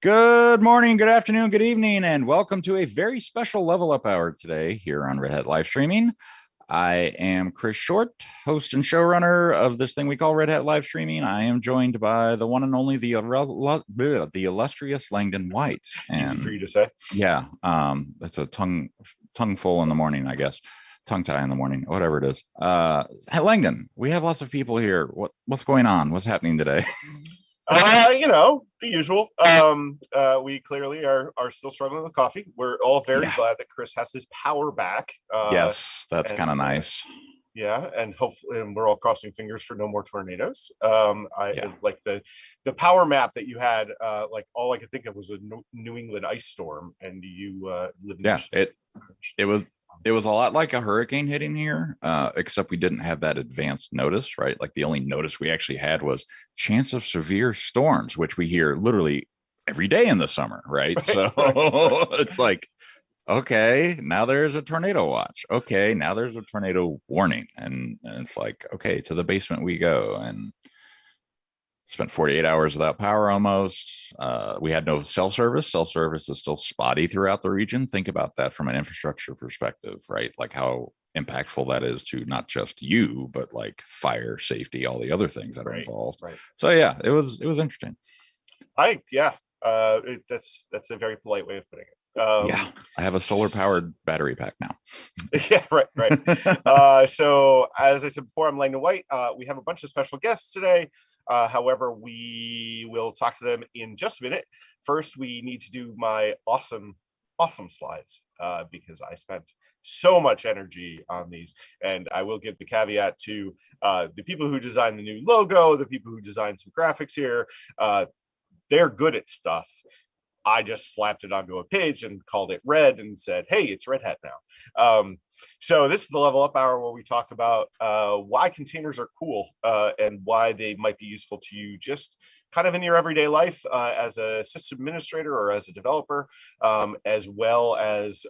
Good morning, good afternoon, good evening, and welcome to a very special level up hour today here on Red Hat live streaming. I am Chris Short, host and showrunner of this thing we call Red Hat live streaming. I am joined by the one and only the illustrious Langdon White. And easy for you to say. Yeah, that's a tongue full in the morning, I guess. Tongue tie in the morning, whatever it is. Hey, Langdon, we have lots of people here. What's going on? What's happening today? The usual. We clearly are still struggling with coffee. We're all very glad that Chris has his power back. Yes, that's kind of nice. Yeah, and hopefully, and we're all crossing fingers for no more tornadoes. Like the power map that you had. Like all I could think of was a New England ice storm, and you live in it was a lot like a hurricane hitting here, except we didn't have that advanced notice, right? Like the only notice we actually had was chance of severe storms, which we hear literally every day in the summer, right? It's like, okay, now there's a tornado watch. Okay, now there's a tornado warning. And it's like, okay, to the basement we go. And spent 48 hours without power almost. We had no cell service. Cell service is still spotty throughout the region. Think about that from an infrastructure perspective, right? Like how impactful that is to not just you, but like fire, safety, all the other things that are involved. Right. So yeah, it was interesting. That's a very polite way of putting it. I have a solar powered battery pack now. Yeah, right. So as I said before, I'm Langdon White. We have a bunch of special guests today. However, we will talk to them in just a minute. First, we need to do my awesome slides because I spent so much energy on these. And I will give the caveat to the people who designed the new logo, the people who designed some graphics here. They're good at stuff. I just slapped it onto a page and called it red and said, hey, it's Red Hat now. So this is the level up hour where we talk about why containers are cool and why they might be useful to you just kind of in your everyday life as a system administrator or as a developer, as well as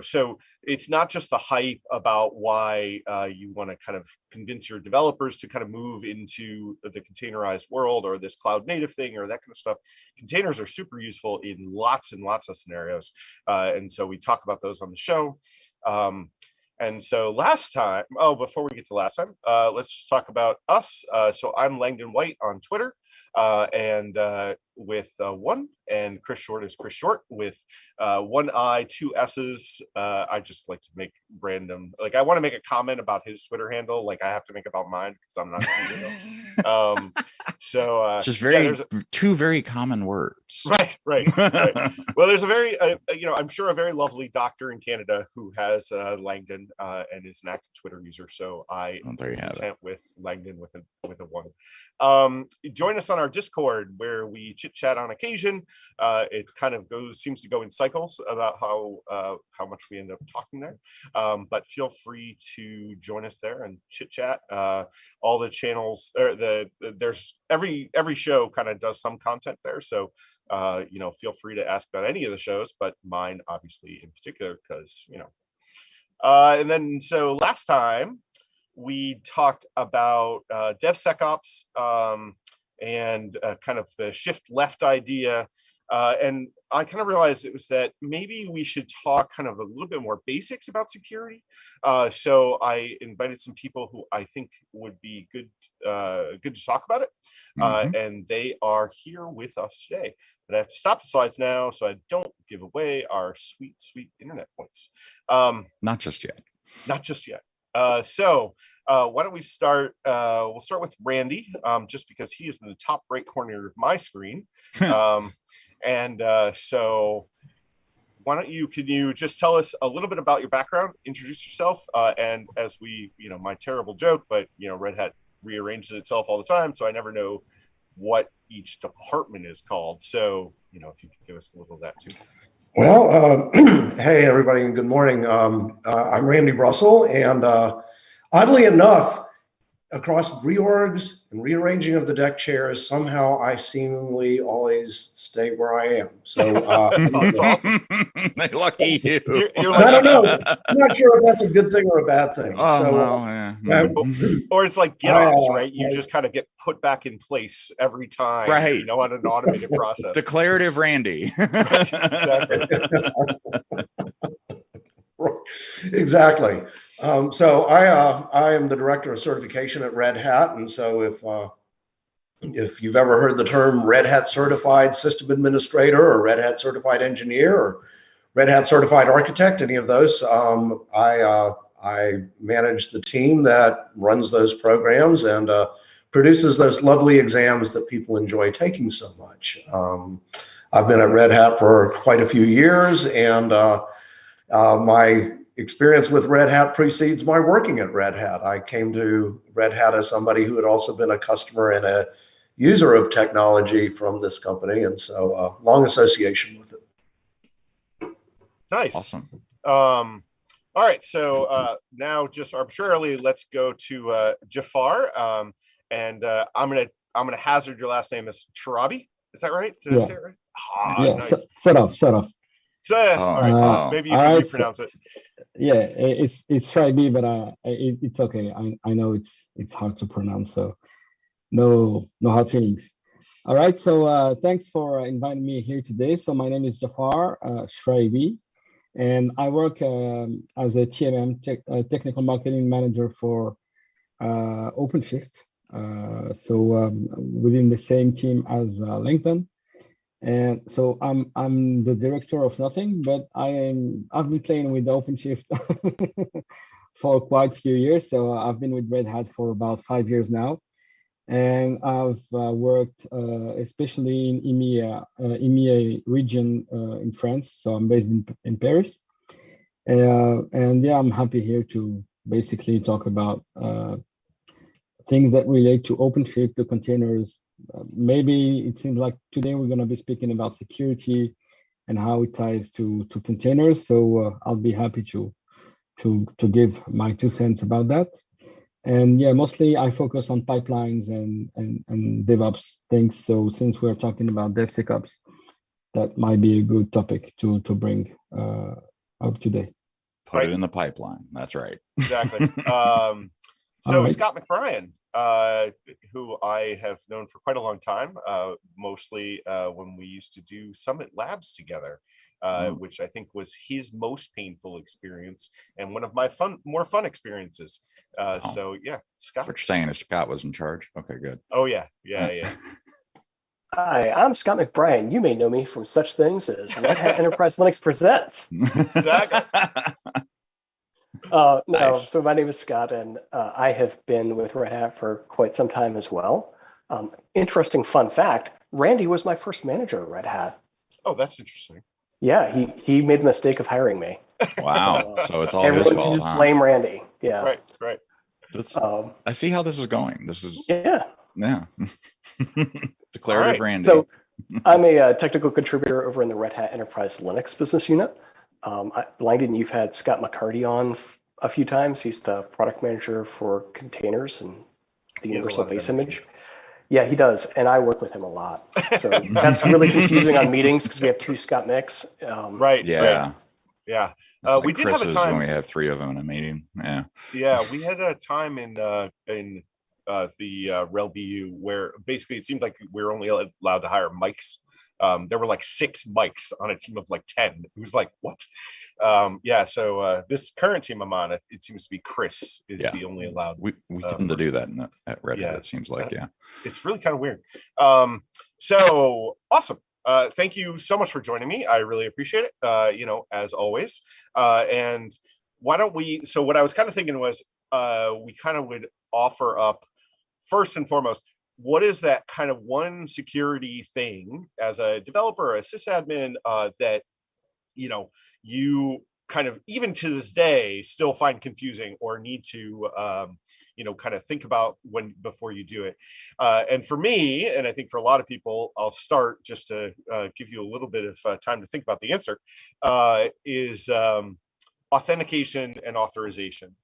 so it's not just the hype about why you want to kind of convince your developers to kind of move into the containerized world or this cloud native thing or that kind of stuff. Containers are super useful in lots and lots of scenarios. And so we talk about those on the show. And so before we get to last time, let's just talk about us. So I'm Langdon White on Twitter and with one, and Chris Short is Chris Short with one I, two S's. I just like to make random, like I want to make a comment about his Twitter handle, like I have to make about mine because I'm not. Two very common words. Right. Well, there's a very, I'm sure a very lovely doctor in Canada who has Langdon and is an active Twitter user. So I am content with Langdon with a one. Join us on our Discord where we chit chat on occasion. It kind of seems to go in cycles about how much we end up talking there. But feel free to join us there and chit chat. All the channels, there's every show kind of does some content there. So feel free to ask about any of the shows, but mine obviously in particular because and then so last time we talked about DevSecOps and kind of the shift left idea. And I kind of realized it was that maybe we should talk kind of a little bit more basics about security. So I invited some people who I think would be good to talk about it. And they are here with us today. But I have to stop the slides now so I don't give away our sweet internet points. Not just yet. So why don't we start? We'll start with Randy, just because he is in the top right corner of my screen. So can you just tell us a little bit about your background, introduce yourself, and as we, my terrible joke, but Red Hat rearranges itself all the time, so I never know what each department is called. So, if you could give us a little of that too. Well, hey everybody, and good morning. I'm Randy Russell, and oddly enough, across reorgs and rearranging of the deck chairs, somehow I seemingly always stay where I am. So that's awesome. Lucky you. You're I like, don't know. I'm not sure if that's a good thing or a bad thing. Oh, So well, yeah. or it's like GitOps, right? You just kind of get put back in place every time, right? You know, on an automated process. Declarative Randy. Exactly. Exactly. So I am the director of certification at Red Hat, and so if you've ever heard the term Red Hat Certified System Administrator or Red Hat Certified Engineer or Red Hat Certified Architect, any of those, I manage the team that runs those programs and produces those lovely exams that people enjoy taking so much. I've been at Red Hat for quite a few years, and my experience with Red Hat precedes my working at Red Hat. I came to Red Hat as somebody who had also been a customer and a user of technology from this company, and so long association with it. Nice. Awesome. All right, so now just arbitrarily, let's go to Jafar, and I'm gonna hazard your last name as Charabi. Is that right? Did I say it right? Ah, yeah, nice. Shut off. So, all right, maybe you can repronounce it. Yeah, it's Shriby, but it's okay. I know it's hard to pronounce, so no hard feelings. All right, so thanks for inviting me here today. So my name is Jafar Shriby, and I work as a TMM, technical marketing manager for OpenShift. Within the same team as LinkedIn. And so I'm the director of nothing, but I've been playing with OpenShift for quite a few years. So I've been with Red Hat for about 5 years now, and I've worked especially in EMEA region in France. So I'm based in Paris, and yeah, I'm happy here to basically talk about things that relate to OpenShift, the containers. Maybe it seems like today we're going to be speaking about security and how it ties to containers. So I'll be happy to give my 2 cents about that. And yeah, mostly I focus on pipelines and DevOps things. So since we're talking about DevSecOps, that might be a good topic to bring up today. Put it in the pipeline. That's right. Exactly. So right. Scott Mcbrian, who I have known for quite a long time, mostly when we used to do Summit Labs together, which I think was his most painful experience and one of my more fun experiences. So yeah, Scott. What you're saying is Scott was in charge. Okay, good. Oh yeah. Hi, I'm Scott Mcbrian. You may know me from such things as Red Hat Enterprise Linux Presents. Exactly. No, Nice. so my name is Scott, and I have been with Red Hat for quite some time as well. Interesting fun fact, Randy was my first manager at Red Hat. Oh, that's interesting. Yeah, he made the mistake of hiring me. Wow. So it's all his Everyone fault. can just blame Randy. Yeah. Right. I see how this is going. This is Yeah. Declarative right. Randy. So I'm a technical contributor over in the Red Hat Enterprise Linux business unit. Langdon, you've had Scott McCarty on a few times. He's the product manager for containers and the universal base image. Yeah, he does. And I work with him a lot. So that's really confusing on meetings because we have 2 Scott Mix. Right. Yeah. Yeah. Like We did have a Chris's time when we have 3 of them in a meeting. Yeah. Yeah, we had a time in the RHEL BU where basically it seemed like we were only allowed to hire mics. There were like 6 mics on a team of like 10. It was like, what? So this current team I'm on, it seems to be Chris is the only allowed. We tend to do that at Red Hat, it seems like, It's really kind of weird. So awesome. Thank you so much for joining me. I really appreciate it, as always. And why don't we, so what I was kind of thinking was we kind of would offer up, first and foremost, what is that kind of one security thing as a developer, a sysadmin that, you kind of, even to this day, still find confusing or need to, kind of think about before you do it. And for me, and I think for a lot of people, I'll start just to give you a little bit of time to think about the answer, is authentication and authorization.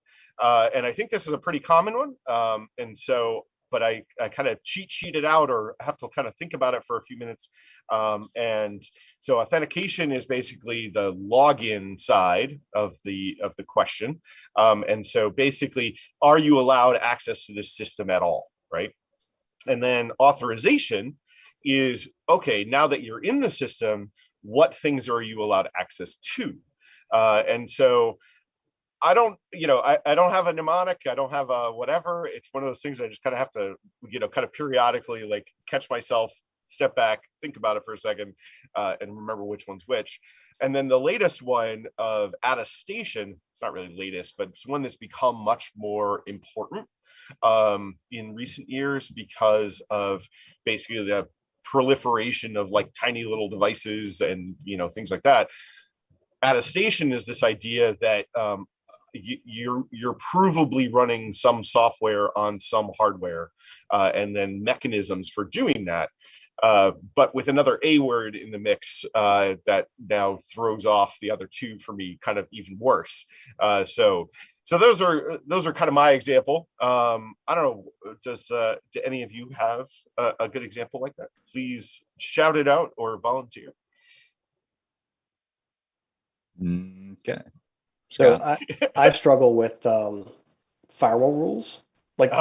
And I think this is a pretty common one. And so, but I kind of cheat sheet it out, or have to kind of think about it for a few minutes. And so authentication is basically the login side of the question. And so basically, are you allowed access to this system at all, right? And then authorization is, okay, now that you're in the system, what things are you allowed access to? And so I don't, I don't have a mnemonic. I don't have a whatever. It's one of those things I just kind of have to, kind of periodically like catch myself, step back, think about it for a second, and remember which one's which. And then the latest one of attestation, it's not really latest, but it's one that's become much more important in recent years because of basically the proliferation of like tiny little devices and, things like that. Attestation is this idea that you're provably running some software on some hardware, and then mechanisms for doing that, but with another A word in the mix that now throws off the other two for me, kind of even worse. So those are kind of my example. I don't know, do any of you have a good example like that? Please shout it out or volunteer. Okay. So I struggle with firewall rules, like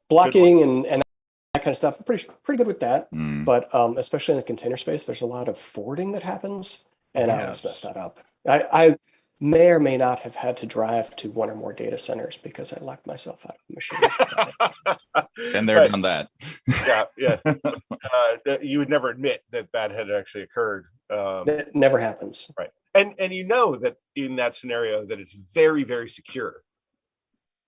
blocking and that kind of stuff. I'm pretty good with that. But especially in the container space, there's a lot of forwarding that happens, and I always mess that up. I may or may not have had to drive to one or more data centers because I locked myself out of the machine. And they're done that. Yeah. You would never admit that had actually occurred. It never happens. Right. And that in that scenario that it's very, very secure.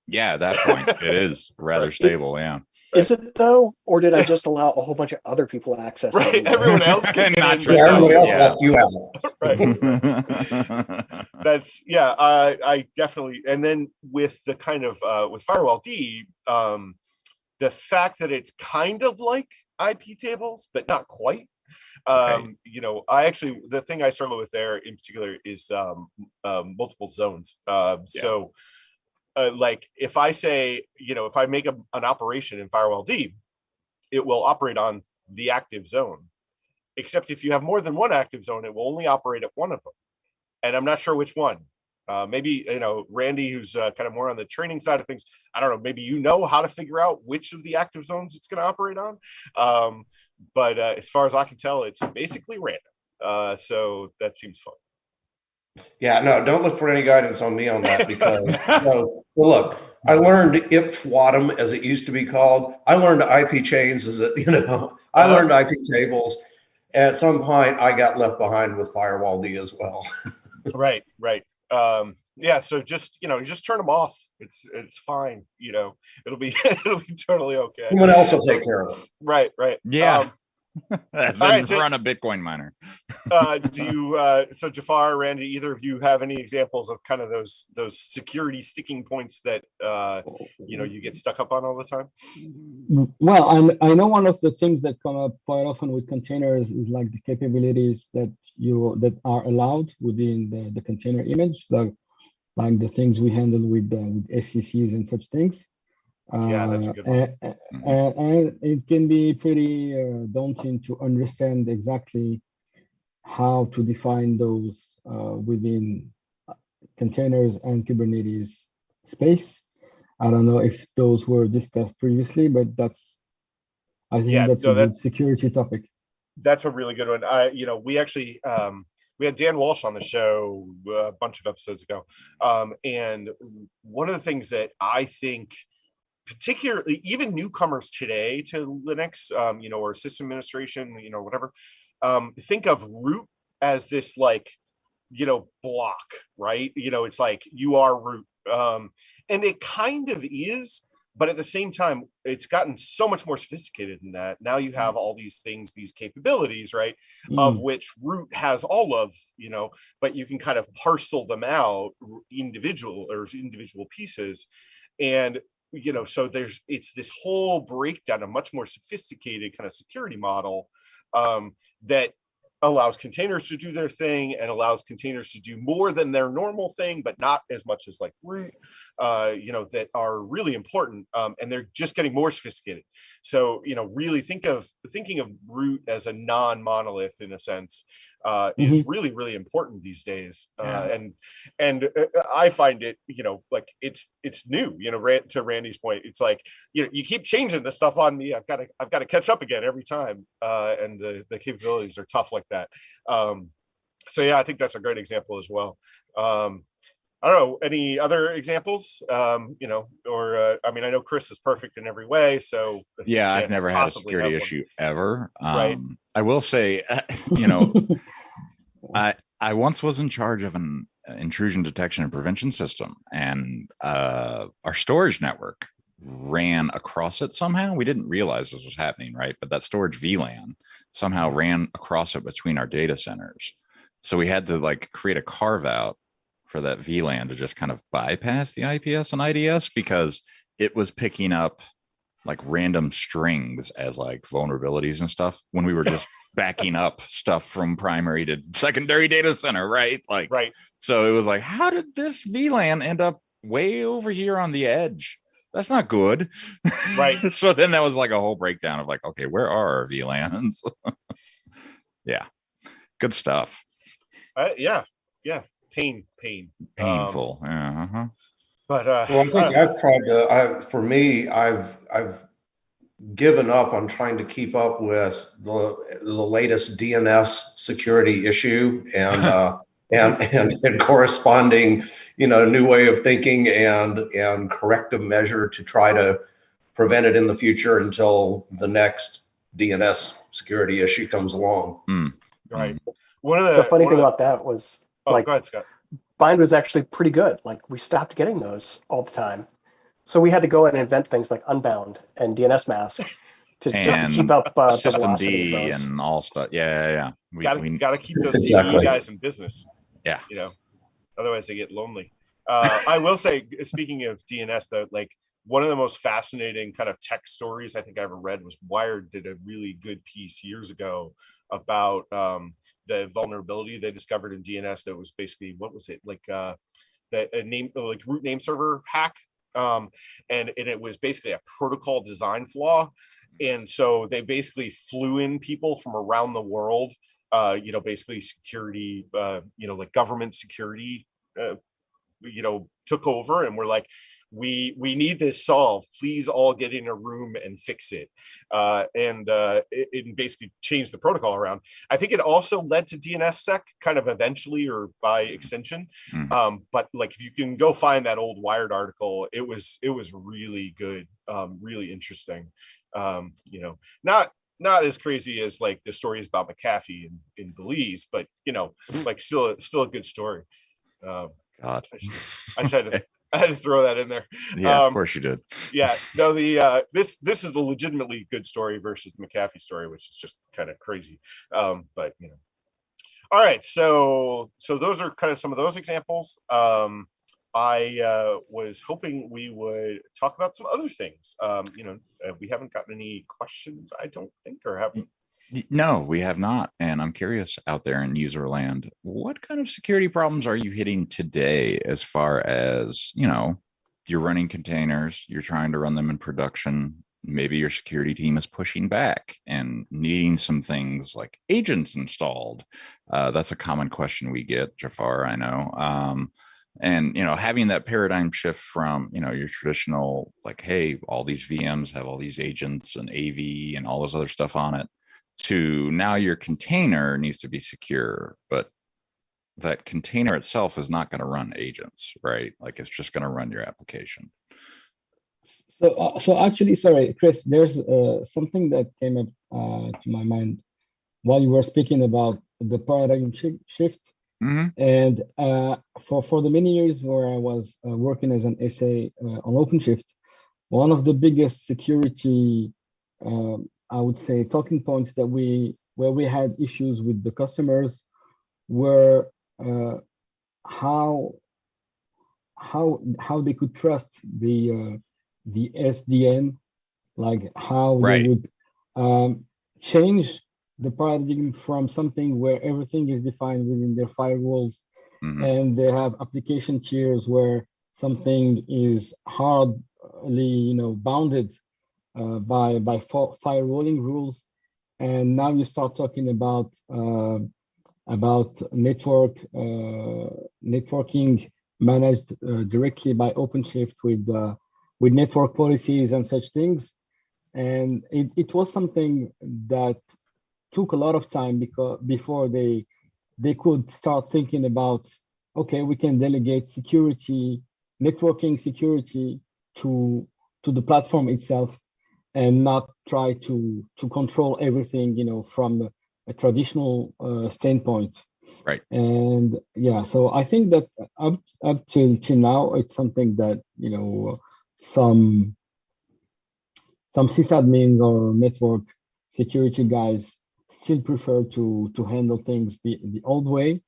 Yeah, at that point it is rather stable. Yeah. Is it though, or did I just allow a whole bunch of other people access? Right, everyone else can not everybody else left you out. Right. That's I definitely. And then with the kind of with Firewall D, the fact that it's kind of like IP tables, but not quite. I actually, the thing I struggle with there in particular is multiple zones. So like if I say, if I make an operation in Firewall D, it will operate on the active zone, except if you have more than one active zone, it will only operate at one of them. And I'm not sure which one. Maybe, Randy, who's kind of more on the training side of things, I don't know, maybe how to figure out which of the active zones it's going to operate on. But as far as I can tell, it's basically random. So that seems fun. Yeah, no, don't look for any guidance on me on that because, look, I learned IPFWATM, as it used to be called. I learned IP chains, I learned IP tables. At some point, I got left behind with Firewall D as well. Right. So just just turn them off. It's fine. It'll be totally okay. Someone else will take care of it. Right. Yeah. That's right, run a Bitcoin miner. Do you so Jafar, Randy, either of you have any examples of kind of those security sticking points that you get stuck up on all the time? Well, I know one of the things that come up quite often with containers is like the capabilities that are allowed within the container image, like the things we handle with SCCs and such things. That's a good one. And it can be pretty daunting to understand exactly how to define those within containers and Kubernetes space. I don't know if those were discussed previously, but I think that's a good security topic. That's a really good one. We actually we had Dan Walsh on the show a bunch of episodes ago, and one of the things that I think, particularly even newcomers today to Linux, or system administration, whatever, think of root as this like, block, right? It's like you are root, and it kind of is, but at the same time, it's gotten so much more sophisticated than that. Now you have all these things, these capabilities, right? Of which root has all of, but you can kind of parcel them out individual pieces. And, so it's this whole breakdown, a much more sophisticated kind of security model that allows containers to do their thing and allows containers to do more than their normal thing, but not as much as like root, that are really important. And they're just getting more sophisticated. So, really thinking of root as a non-monolith in a sense is really, really important these days. And I find it, like it's new, to Randy's point, it's like, you keep changing the stuff on me. I've got to catch up again every time. And the capabilities are tough like that. So yeah, I think that's a great example as well. I don't know, any other examples? I know Chris is perfect in every way. So yeah, I've never had a security issue ever. Right. I will say, I once was in charge of an intrusion detection and prevention system, and our storage network ran across it somehow. We didn't realize this was happening, right? But that storage VLAN somehow ran across it between our data centers. So we had to like create a carve out for that VLAN to just kind of bypass the IPS and IDS, because it was picking up like random strings as like vulnerabilities and stuff when we were just backing up stuff from primary to secondary data center, right? Like, right. So it was like, how did this VLAN end up way over here on the edge? That's not good. Right. So then that was like a whole breakdown of like, okay, where are our VLANs? Yeah. Good stuff. Yeah. Painful. But well, I think I've tried to. For me, I've given up on trying to keep up with the latest DNS security issue and corresponding, new way of thinking and corrective measure to try to prevent it in the future until the next DNS security issue comes along. Right. The funny thing about that was, go ahead, Scott. Bind was actually pretty good. Like, we stopped getting those all the time. So we had to go and invent things like Unbound and DNS Mask just to keep up the velocity of those. And all stuff. Yeah. We got to keep those exactly. CE guys in business. Yeah. Otherwise they get lonely. I will say, speaking of DNS, though, like one of the most fascinating kind of tech stories I think I ever read was Wired did a really good piece years ago about the vulnerability they discovered in DNS that was basically, what was it, like a name, like root name server hack, and it was basically a protocol design flaw. And so they basically flew in people from around the world, basically security, like government security, took over and were like, we need this solved. Please all get in a room and fix it. It basically changed the protocol around. I think it also led to DNSSEC kind of eventually, or by extension. But like, if you can go find that old Wired article, it was really good, really interesting. Not as crazy as like the stories about McAfee in Belize, but like still a good story. God, I had to throw that in there. Yeah, of course you did. Yeah, no, this is a legitimately good story versus the McAfee story, which is just kind of crazy. But all right, so those are kind of some of those examples. I was hoping we would talk about some other things. We haven't gotten any questions, I don't think, or have we? No, we have not. And I'm curious, out there in user land, what kind of security problems are you hitting today, as far as, you're running containers, you're trying to run them in production, maybe your security team is pushing back and needing some things like agents installed. That's a common question we get, Jafar, I know. And, having that paradigm shift from, your traditional, like, hey, all these VMs have all these agents and AV and all this other stuff on it, to now your container needs to be secure, but that container itself is not going to run agents, right? Like, it's just going to run your application. So actually, sorry, Chris, there's something that came up to my mind while you were speaking about the paradigm shift. And for the many years where I was working as an SA on OpenShift, one of the biggest security, I would say, talking points that where we had issues with the customers were how they could trust the SDN, like how they would change the paradigm from something where everything is defined within their firewalls, and they have application tiers where something is hardly, bounded by firewalling rules. And now you start talking about networking managed directly by OpenShift with network policies and such things. And it was something that took a lot of time before they could start thinking about, okay, we can delegate security, networking security to the platform itself, and not try to control everything, from a traditional standpoint. Right. And yeah, so I think that up till now, it's something that, some sysadmins or network security guys still prefer to handle things the old way.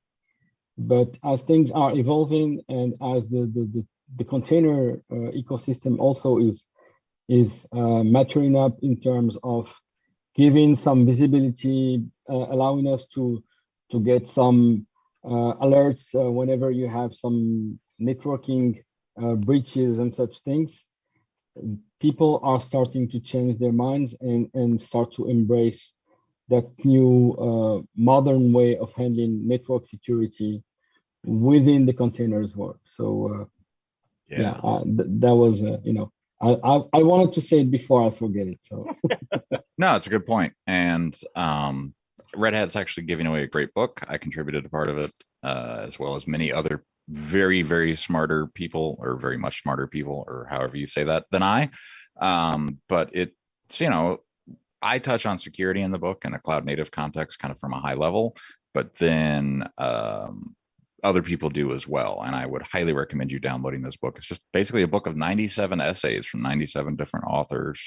But as things are evolving, and as the container ecosystem also is maturing up in terms of giving some visibility, allowing us to get some alerts whenever you have some networking breaches and such things, people are starting to change their minds and start to embrace that new modern way of handling network security within the containers world. So that was I wanted to say it before I forget it. So no, it's a good point. And Red Hat's actually giving away a great book. I contributed a part of it, as well as many other very, very smarter people, or very much smarter people, or however you say that, than I. But it's, I touch on security in the book in a cloud native context, kind of from a high level, but then other people do as well. And I would highly recommend you downloading this book. It's just basically a book of 97 essays from 97 different authors.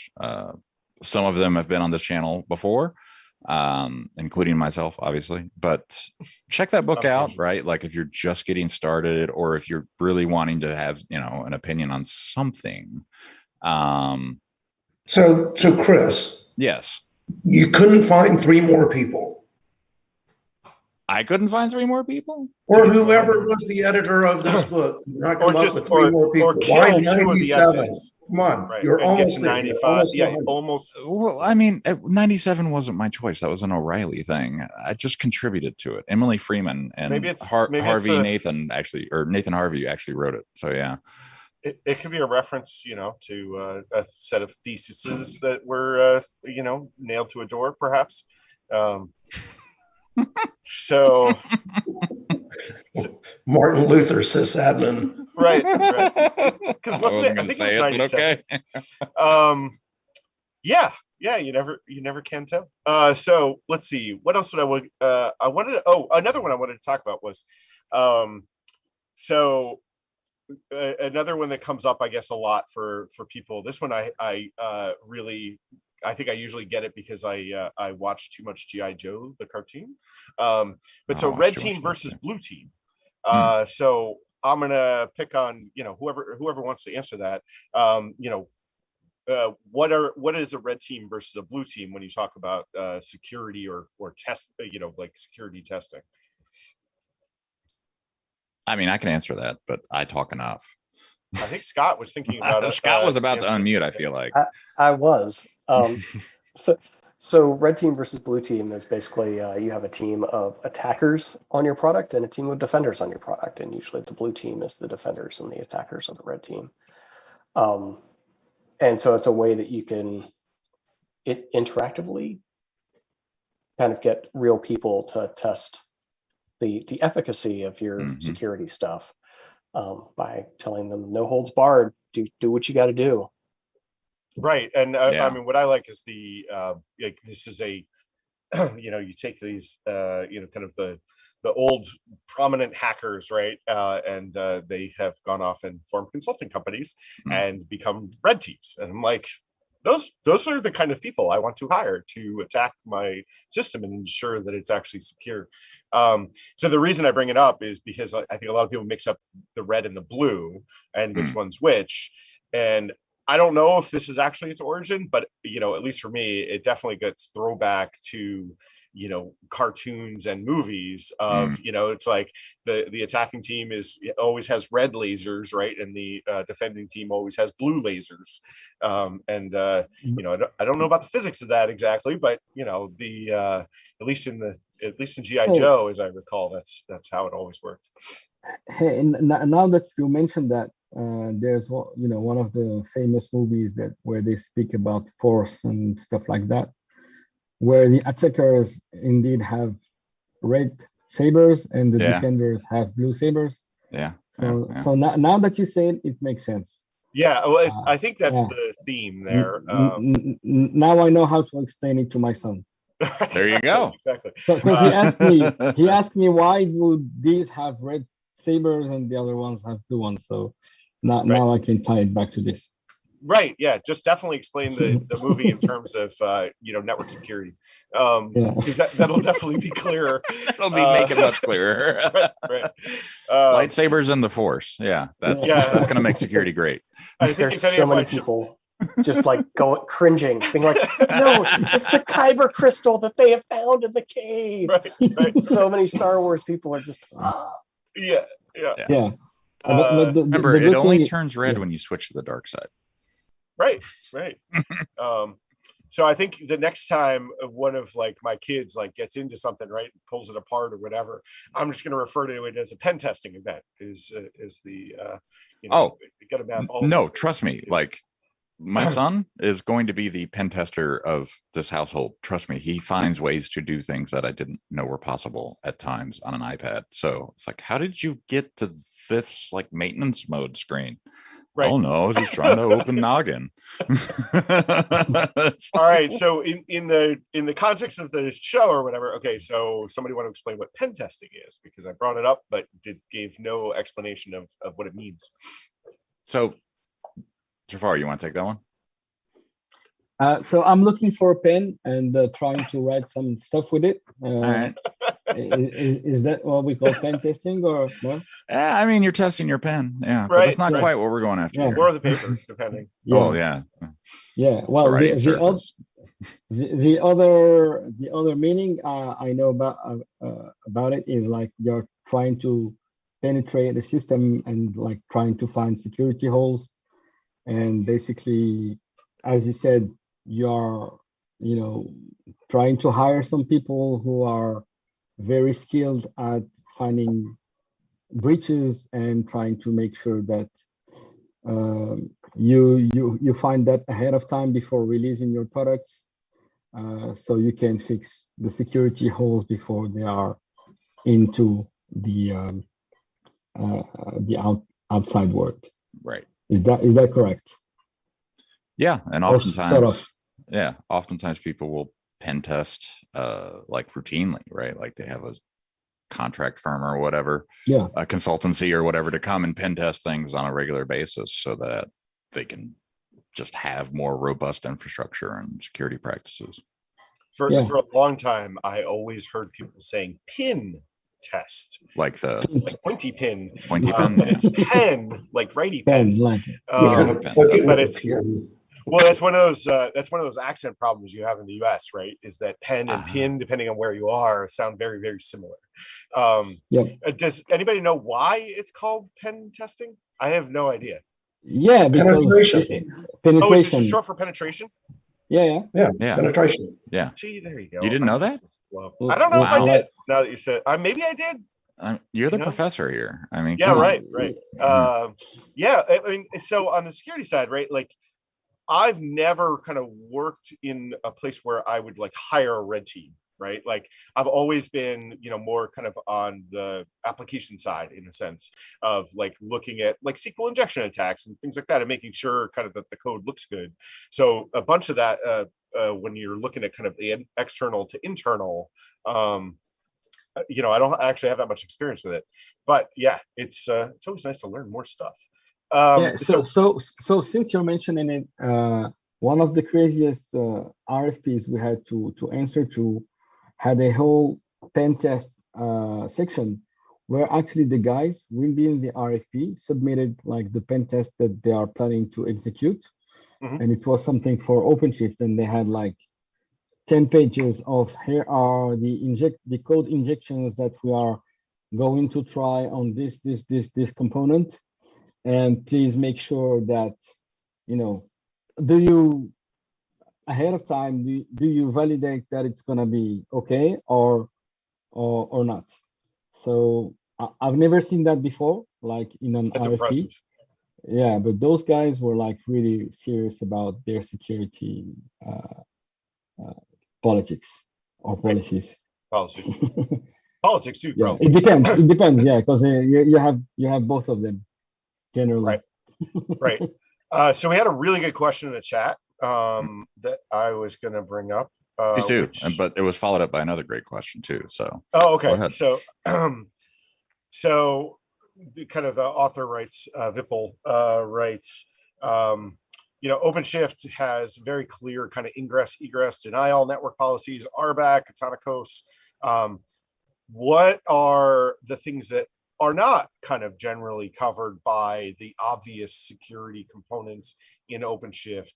Some of them have been on this channel before, including myself, obviously. But check that book out, right? Like if you're just getting started, or if you're really wanting to have, an opinion on something. So Chris. Yes. You couldn't find 3 more people. I couldn't find 3 more people? Or whoever was the editor of this book. Not come up with 3 more people. Why 97? Come on, right. You're almost 95. Almost. Well, I mean, 97 wasn't my choice. That was an O'Reilly thing. I just contributed to it. Emily Freeman and Nathan Harvey actually wrote it. So yeah. It could be a reference, to a set of theses that were, nailed to a door, perhaps. So Martin Luther, sysadmin. Right. Because wasn't it? I think it was 97. Okay. Yeah. You never can tell. So let's see. What else would I wanted? Another one I wanted to talk about was, so. Another one that comes up, I guess, a lot for people. This one I think I usually get it because I watch too much G.I. Joe, the cartoon. So red team versus blue team. So I'm gonna pick on whoever wants to answer that. What is a red team versus a blue team when you talk about security or test, like security testing? I mean, I can answer that, but I talk enough. I think Scott was thinking about it. Scott was about to unmute, I feel like. I was. So red team versus blue team is basically you have a team of attackers on your product and a team of defenders on your product. And usually the blue team is the defenders and the attackers are the red team. And so it's a way that you can interactively kind of get real people to test the efficacy of your security stuff by telling them no holds barred, do what you got to do. Right. And I mean, what I like is this is a, you take these, kind of the old prominent hackers, right? And they have gone off and formed consulting companies and become red teams. And I'm like, those are the kind of people I want to hire to attack my system and ensure that it's actually secure. So the reason I bring it up is because I think a lot of people mix up the red and the blue and which one's which. And I don't know if this is actually its origin, but at least for me, it definitely gets throwback to cartoons and movies of, it's like the attacking team always has red lasers, right? And the defending team always has blue lasers. I don't know about the physics of that exactly, but at least in G.I. Joe, as I recall, that's how it always worked. Hey, and now that you mentioned that, there's one of the famous movies where they speak about force and stuff like that, where the attackers indeed have red sabers and the defenders have blue sabers. So now that you say it, it makes sense. Yeah, well, I think that's the theme there. Now I know how to explain it to my son. There you go. Exactly. Because he asked me why would these have red sabers and the other ones have blue ones. So now I can tie it back to this. Right. Yeah. Just definitely explain the movie in terms of network security. Because that'll definitely be clearer. It'll make it much clearer. Right. Lightsabers and the Force. Yeah. That's gonna make security great. I think there's so many people just like cringing, being like, no, it's the kyber crystal that they have found in the cave. Right. So many Star Wars people are just Yeah. Remember, it only turns red when you switch to the dark side. Right. So I think the next time one of my kids gets into something, right, pulls it apart or whatever, I'm just going to refer to it as a pen testing event. Trust me. My son is going to be the pen tester of this household. Trust me, he finds ways to do things that I didn't know were possible at times on an iPad. So it's like, how did you get to this maintenance mode screen? Right. Oh no, I was just trying to open Noggin. All right. So in the context of the show or whatever, okay, so somebody want to explain what pen testing is, because I brought it up but gave no explanation of what it means. So Jafar, you want to take that one? So I'm looking for a pen and trying to write some stuff with it. All right. Is that what we call pen testing, or no? I mean, you're testing your pen, but that's not quite what we're going after. Yeah. Or the paper, depending. Oh, yeah. Well, the other meaning I know about it is you're trying to penetrate the system and trying to find security holes, and basically, as you said, you're trying to hire some people who are very skilled at finding breaches and trying to make sure that you find that ahead of time before releasing your products, so you can fix the security holes before they are into the outside world. Right. Is that correct? Yeah, and oftentimes, oftentimes people will pen test routinely, right? They have a contract firm or whatever, a consultancy or whatever, to come and pen test things on a regular basis so that they can just have more robust infrastructure and security practices. For a long time, I always heard people saying pin test, like pointy pin, and it's pen, righty pen, but it's that's one of those accent problems you have in the US, right? Is that pen and pin, depending on where you are, sound very, very similar. Does anybody know why it's called pen testing? I have no idea. Yeah, because penetration. Oh, is it short for penetration? Yeah. Penetration. Yeah. See, there you go. You didn't know that? I don't know if I did. Now that you said, maybe I did. You're the professor here. I mean, right. I mean, so on the security side, right? I've never kind of worked in a place where I would hire a red team, right? I've always been, more kind of on the application side, in a sense of looking at SQL injection attacks and things like that, and making sure kind of that the code looks good. So a bunch of that, when you're looking at kind of the external to internal, I don't actually have that much experience with it, but it's always nice to learn more stuff. So since you're mentioning it, one of the craziest RFPs we had to answer to had a whole pen test section where actually the guys within the RFP submitted the pen test that they are planning to execute, and it was something for OpenShift, and they had 10 pages of here are the code injections that we are going to try on this component, and please make sure that, you know, do you ahead of time, do you validate that it's gonna be okay or not? So I've never seen that before, like in an That's RFP. impressive. Yeah, but those guys were like really serious about their security politics or policies. Policies. Politics too, Yeah, probably. it depends. It depends. Yeah, because you have both of them generally. Right. So we had a really good question in the chat that I was going to bring up. Please do, but it was followed up by another great question too. So oh, go okay. ahead. So so the kind of the author writes, Vipul writes, you know, OpenShift has very clear kind of ingress, egress, denial network policies, RBAC, Autonomous. What are the things that are not kind of generally covered by the obvious security components in OpenShift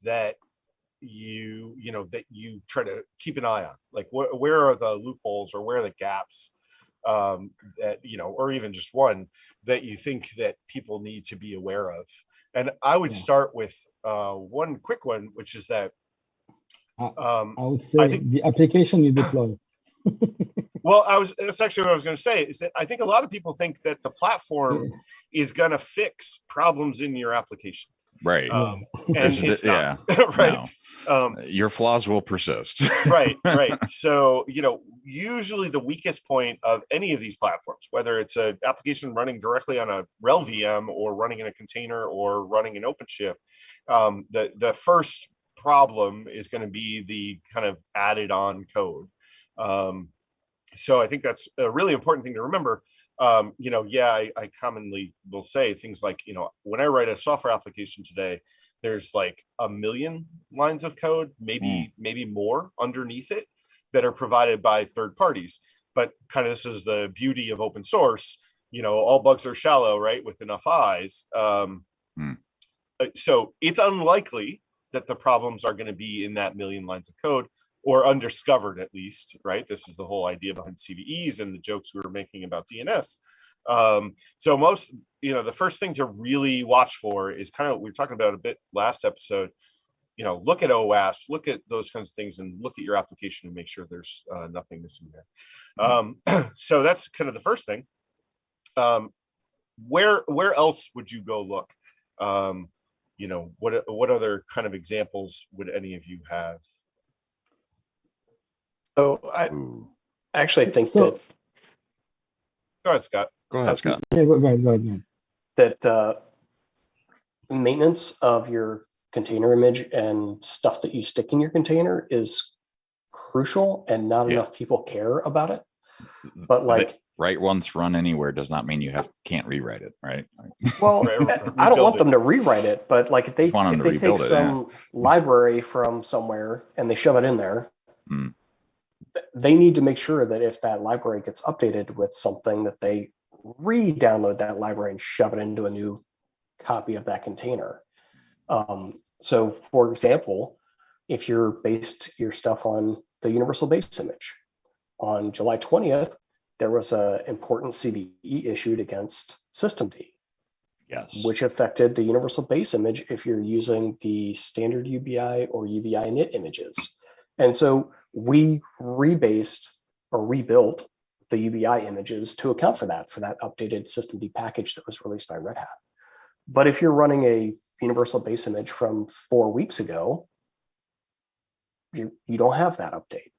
that you know that you try to keep an eye on? Like where are the loopholes or where are the gaps that, you know, or even just one that you think that people need to be aware of? And I would start with one quick one, which is that I would say the application you deploy. Well, that's actually what I was going to say, is that I think a lot of people think that the platform is going to fix problems in your application. Right. And it's not. Yeah. Right. No. Your flaws will persist. Right. So, you know, usually the weakest point of any of these platforms, whether it's an application running directly on a RHEL VM or running in a container or running in OpenShift, the first problem is going to be the kind of added on code. So I think that's a really important thing to remember. You know, I commonly will say things like, you know, when I write a software application today, there's like 1 million lines of code, maybe more underneath it that are provided by third parties. But kind of this is the beauty of open source. You know, all bugs are shallow, right? With enough eyes. So it's unlikely that the problems are going to be in that 1 million lines of code, or undiscovered at least, right? This is the whole idea behind CVEs and the jokes we were making about DNS. So most, you know, the first thing to really watch for is kind of, we were talking about a bit last episode, you know, look at OWASP, look at those kinds of things, and look at your application and make sure there's nothing missing there. So that's kind of the first thing. Where else would you go look? You know, what other kind of examples would any of you have? So I actually think that. Go ahead, Scott. Go ahead, Scott. Yeah, go ahead. That maintenance of your container image and stuff that you stick in your container is crucial, and not enough people care about it. But like, write once, run anywhere does not mean you can't rewrite it, right? Well, I don't want them to rewrite it, but like if they take some library from somewhere and they shove it in there. They need to make sure that if that library gets updated with something, that they re-download that library and shove it into a new copy of that container. So for example, if you're based your stuff on the universal base image, on July 20th, there was an important CVE issued against systemd. Yes. Which affected the universal base image if you're using the standard UBI or UBI init images. And so we rebased or rebuilt the UBI images to account for that updated systemd package that was released by Red Hat. But if you're running a universal base image from 4 weeks ago, you don't have that update.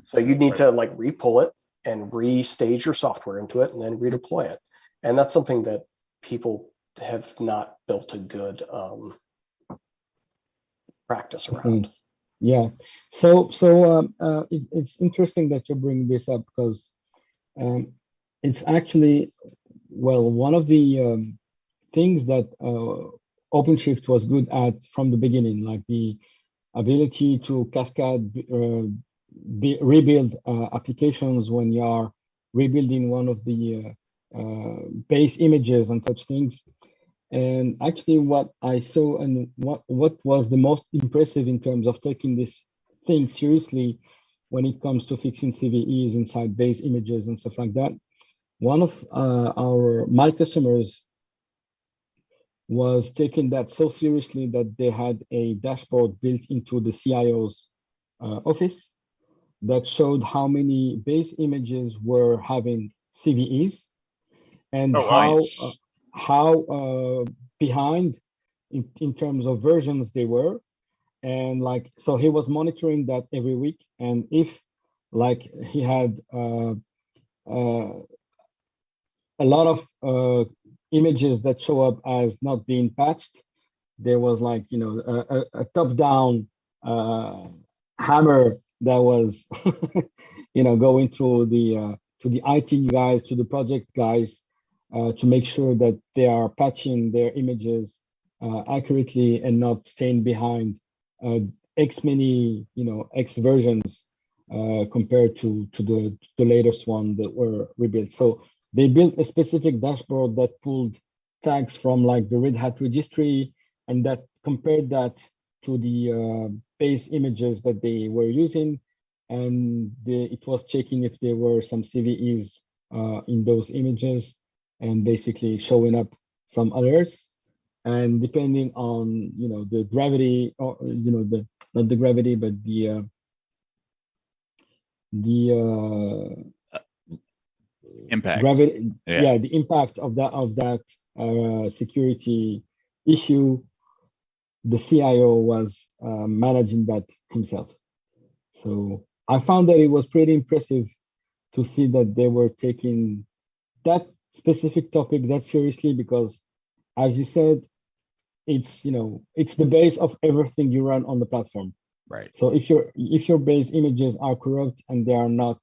So you need to like re-pull it and restage your software into it and then redeploy it. And that's something that people have not built a good practice around. Yeah, so it's interesting that you bring this up, because it's actually, well, one of the things that OpenShift was good at from the beginning, like the ability to cascade rebuild applications when you are rebuilding one of the base images and such things. And actually what I saw and what was the most impressive in terms of taking this things seriously when it comes to fixing CVEs inside base images and stuff like that. One of my customers was taking that so seriously that they had a dashboard built into the CIO's office that showed how many base images were having CVEs and how behind in terms of versions they were. And like, so he was monitoring that every week. And if like he had a lot of images that show up as not being patched, there was like, you know, a top-down hammer that was, you know, going through the to the IT guys, to the project guys, to make sure that they are patching their images accurately and not staying behind X many, you know, X versions compared to the latest one that were rebuilt. So they built a specific dashboard that pulled tags from like the Red Hat registry and that compared that to the base images that they were using. And it was checking if there were some CVEs in those images and basically showing up some others. And depending on, you know, the gravity or, you know, not the gravity, but the impact. Gravity, yeah, the impact of that security issue, the CIO was managing that himself. So I found that it was pretty impressive to see that they were taking that specific topic that seriously, because as you said, it's, you know, it's the base of everything you run on the platform. Right. So if your base images are corrupt and they are not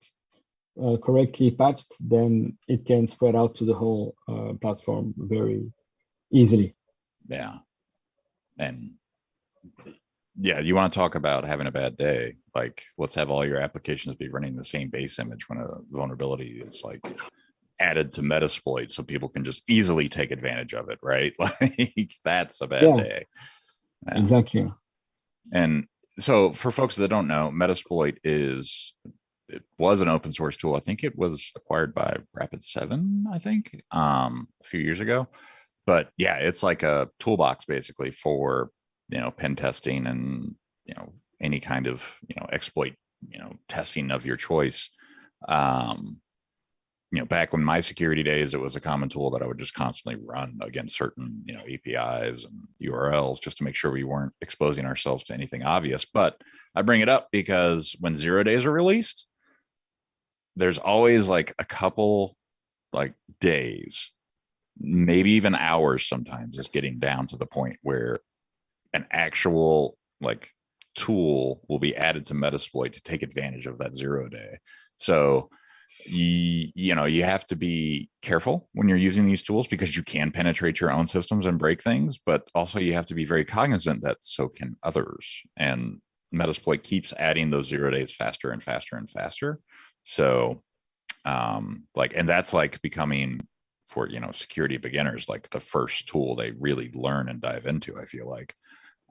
correctly patched, then it can spread out to the whole platform very easily. Yeah. And yeah, you want to talk about having a bad day, like let's have all your applications be running the same base image when a vulnerability is like added to Metasploit so people can just easily take advantage of it, right? Like that's a bad day. Yeah. Exactly. And so for folks that don't know, Metasploit it was an open source tool. I think it was acquired by Rapid7, I think, a few years ago. But yeah, it's like a toolbox basically for, you know, pen testing and, you know, any kind of, you know, exploit, you know, testing of your choice. You know, back when my security days, it was a common tool that I would just constantly run against certain, you know, APIs and URLs just to make sure we weren't exposing ourselves to anything obvious. But I bring it up because when 0 days are released, there's always like a couple like days, maybe even hours sometimes, is getting down to the point where an actual like tool will be added to Metasploit to take advantage of that 0 day. So you know, you have to be careful when you're using these tools because you can penetrate your own systems and break things, but also you have to be very cognizant that so can others. And Metasploit keeps adding those 0 days faster and faster and faster. So like, and that's like becoming, for, you know, security beginners, like the first tool they really learn and dive into, I feel like.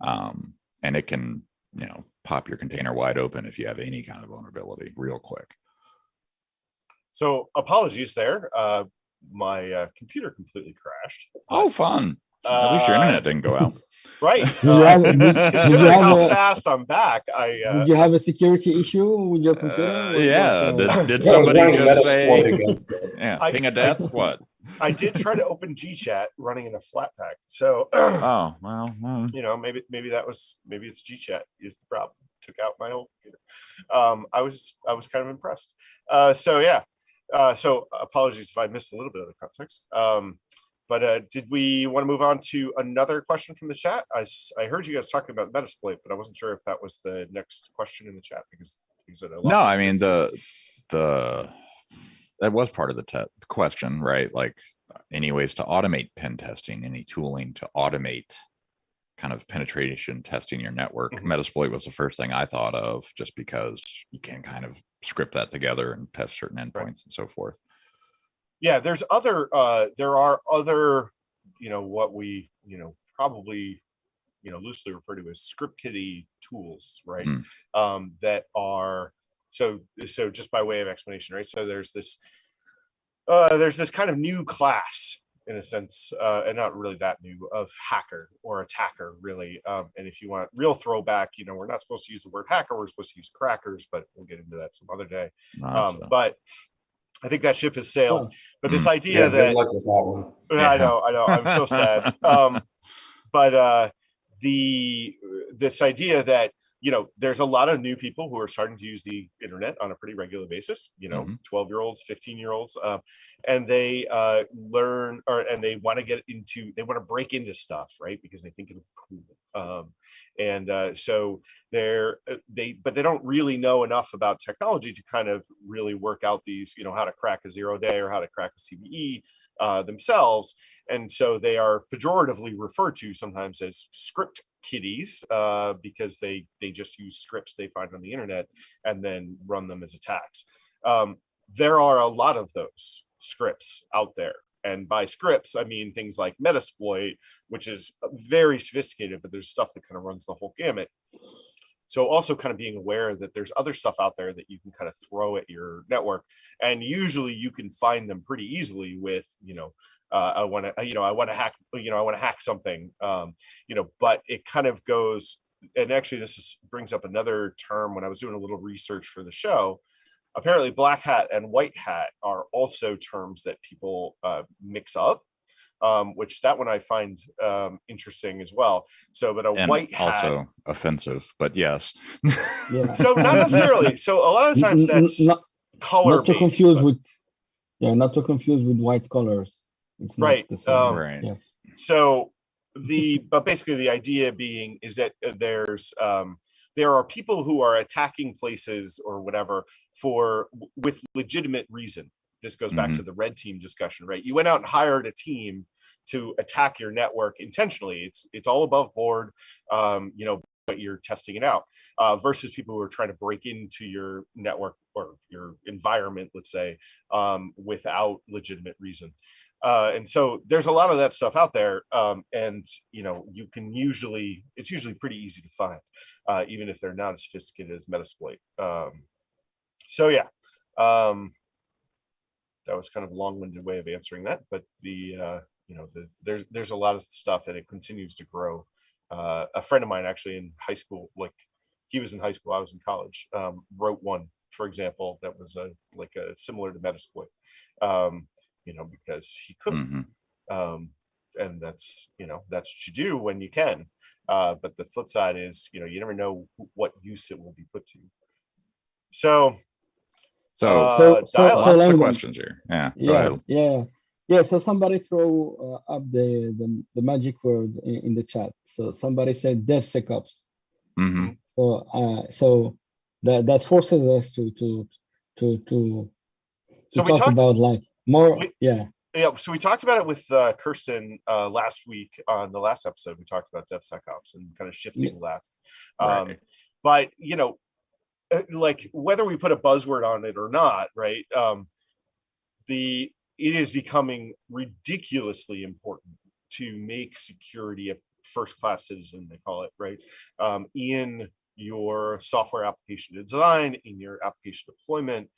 And it can, you know, pop your container wide open if you have any kind of vulnerability real quick. So apologies there. My computer completely crashed. Oh, fun. At least your internet didn't go out. Right. Considering how fast I'm back, did you have a security issue with your computer? Yeah. Did somebody just say, yeah, ping a death? What? I did try to open GChat running in a Flatpak. So, oh, well, you know, maybe it's GChat is the problem. Took out my whole computer. I was kind of impressed. So yeah. So apologies if I missed a little bit of the context. But did we want to move on to another question from the chat? I heard you guys talking about Metasploit, but I wasn't sure if that was the next question in the chat because no, I mean that was part of the question, right? Like any ways to automate pen testing, any tooling to automate kind of penetration testing your network. Mm-hmm. Metasploit was the first thing I thought of, just because you can kind of script that together and test certain endpoints and so forth. Yeah, there are other, you know, what we, you know, probably loosely referred to as script kiddie tools, right? Mm. That are so just by way of explanation, right? So there's this kind of new class, in a sense, and not really that new, of hacker or attacker, really. And if you want real throwback, we're not supposed to use the word hacker, we're supposed to use crackers, but we'll get into that some other day. But I think that ship has sailed. Oh. But this idea Yeah, that good luck with that one. I know, I'm so sad. But this idea that there's a lot of new people who are starting to use the internet on a pretty regular basis, 12-year-olds, 15-year-olds, and they learn, and they want to break into stuff, right? Because they think it's cool. So but they don't really know enough about technology to kind of really work out these, how to crack a 0-day or how to crack a CVE themselves. And so they are pejoratively referred to sometimes as script kiddies, because they just use scripts they find on the internet and then run them as attacks. There are a lot of those scripts out there. And by scripts, I mean things like Metasploit, which is very sophisticated, but there's stuff that kind of runs the whole gamut. So also kind of being aware that there's other stuff out there that you can kind of throw at your network, and usually you can find them pretty easily with, I want to hack something, but it kind of goes, and actually brings up another term when I was doing a little research for the show. Apparently black hat and white hat are also terms that people mix up, which that one I find interesting as well. So, but and white hat, also offensive, but yes. Yeah. So not necessarily. So a lot of times that's color not to based, confuse but, with not to confuse with white colors. It's not right. the same. Right. Yeah. So but basically the idea being is that there are people who are attacking places or whatever with legitimate reason. This goes back to the red team discussion, right? You went out and hired a team to attack your network intentionally. It's all above board, but you're testing it out, versus people who are trying to break into your network or your environment, let's say, without legitimate reason. And so there's a lot of that stuff out there, and it's usually pretty easy to find, even if they're not as sophisticated as Metasploit. So yeah, that was kind of a long-winded way of answering that, but there's a lot of stuff, and it continues to grow. A friend of mine actually in high school, like he was in high school, I was in college, wrote one, for example, that was similar to Metasploit. Because he couldn't. And that's what you do when you can. But the flip side is, you never know what use it will be put to. So lots of questions here. Yeah. So somebody throw up the magic word in the chat. So somebody said DevSecOps. So that forces us to talk about like more. So we talked about it with Kirsten last week on the last episode. We talked about DevSecOps and kind of shifting left. Right. But like whether we put a buzzword on it or not, right? It is becoming ridiculously important to make security a first-class citizen, they call it, right? In your software application design, in your application deployment,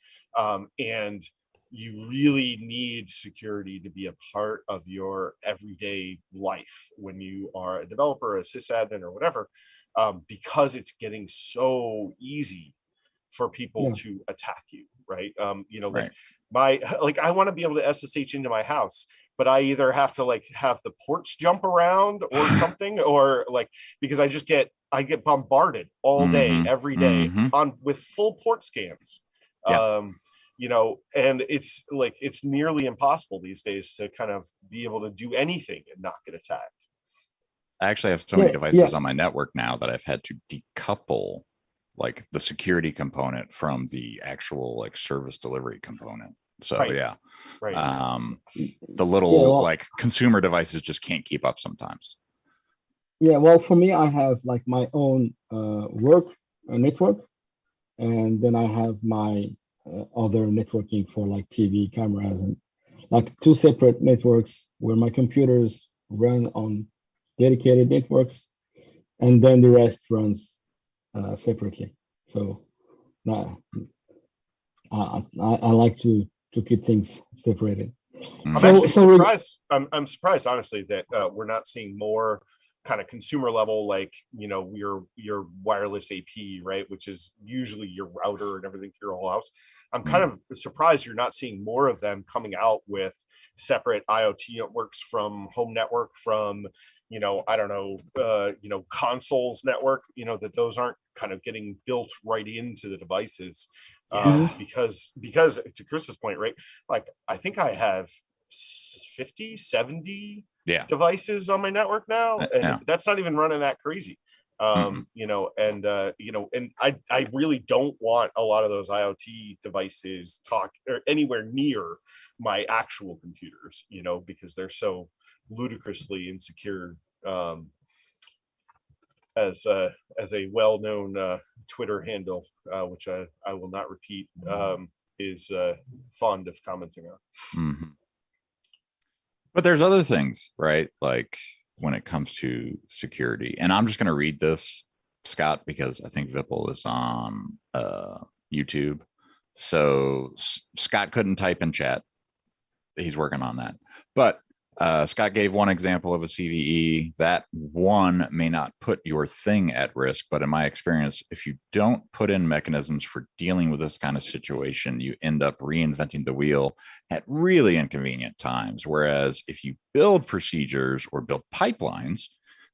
and you really need security to be a part of your everyday life when you are a developer, a sysadmin, or whatever, because it's getting so easy for people to attack you, right? I want to be able to SSH into my house, but I either have to have the ports jump around or something, or because I get bombarded all day, every day with full port scans. And it's nearly impossible these days to kind of be able to do anything and not get attacked. I actually have so many devices on my network now that I've had to decouple the security component from the actual service delivery component. So the little consumer devices just can't keep up sometimes. Yeah, well, for me, I have my own work network, and then I have my other networking for TV cameras, and two separate networks where my computers run on dedicated networks. and then the rest runs separately. So I like to keep things separated. I'm Mhm. actually So surprised. I'm surprised, honestly, that we're not seeing more kind of consumer level, like, you know, your wireless AP, right, which is usually your router and everything for your whole house. I'm kind of surprised you're not seeing more of them coming out with separate IoT networks from home network, from, you know, I don't know, you know, consoles network, you know, that those aren't kind of getting built right into the devices. Yeah. Because to Chris's point, right, like I think I have 50, 70 Yeah. devices on my network now, and Yeah. that's not even running that crazy. You know, and you know, and I really don't want a lot of those IoT devices talk or anywhere near my actual computers, you know, because they're so ludicrously insecure. As a well-known Twitter handle, which I will not repeat, is fond of commenting on. Mm-hmm. But there's other things, right? Like when it comes to security, and I'm just going to read this, Scott, because I think Vipul is on YouTube. So Scott couldn't type in chat. He's working on that. But Scott gave one example of a CVE. That one may not put your thing at risk, but in my experience, if you don't put in mechanisms for dealing with this kind of situation, you end up reinventing the wheel at really inconvenient times. Whereas if you build procedures or build pipelines,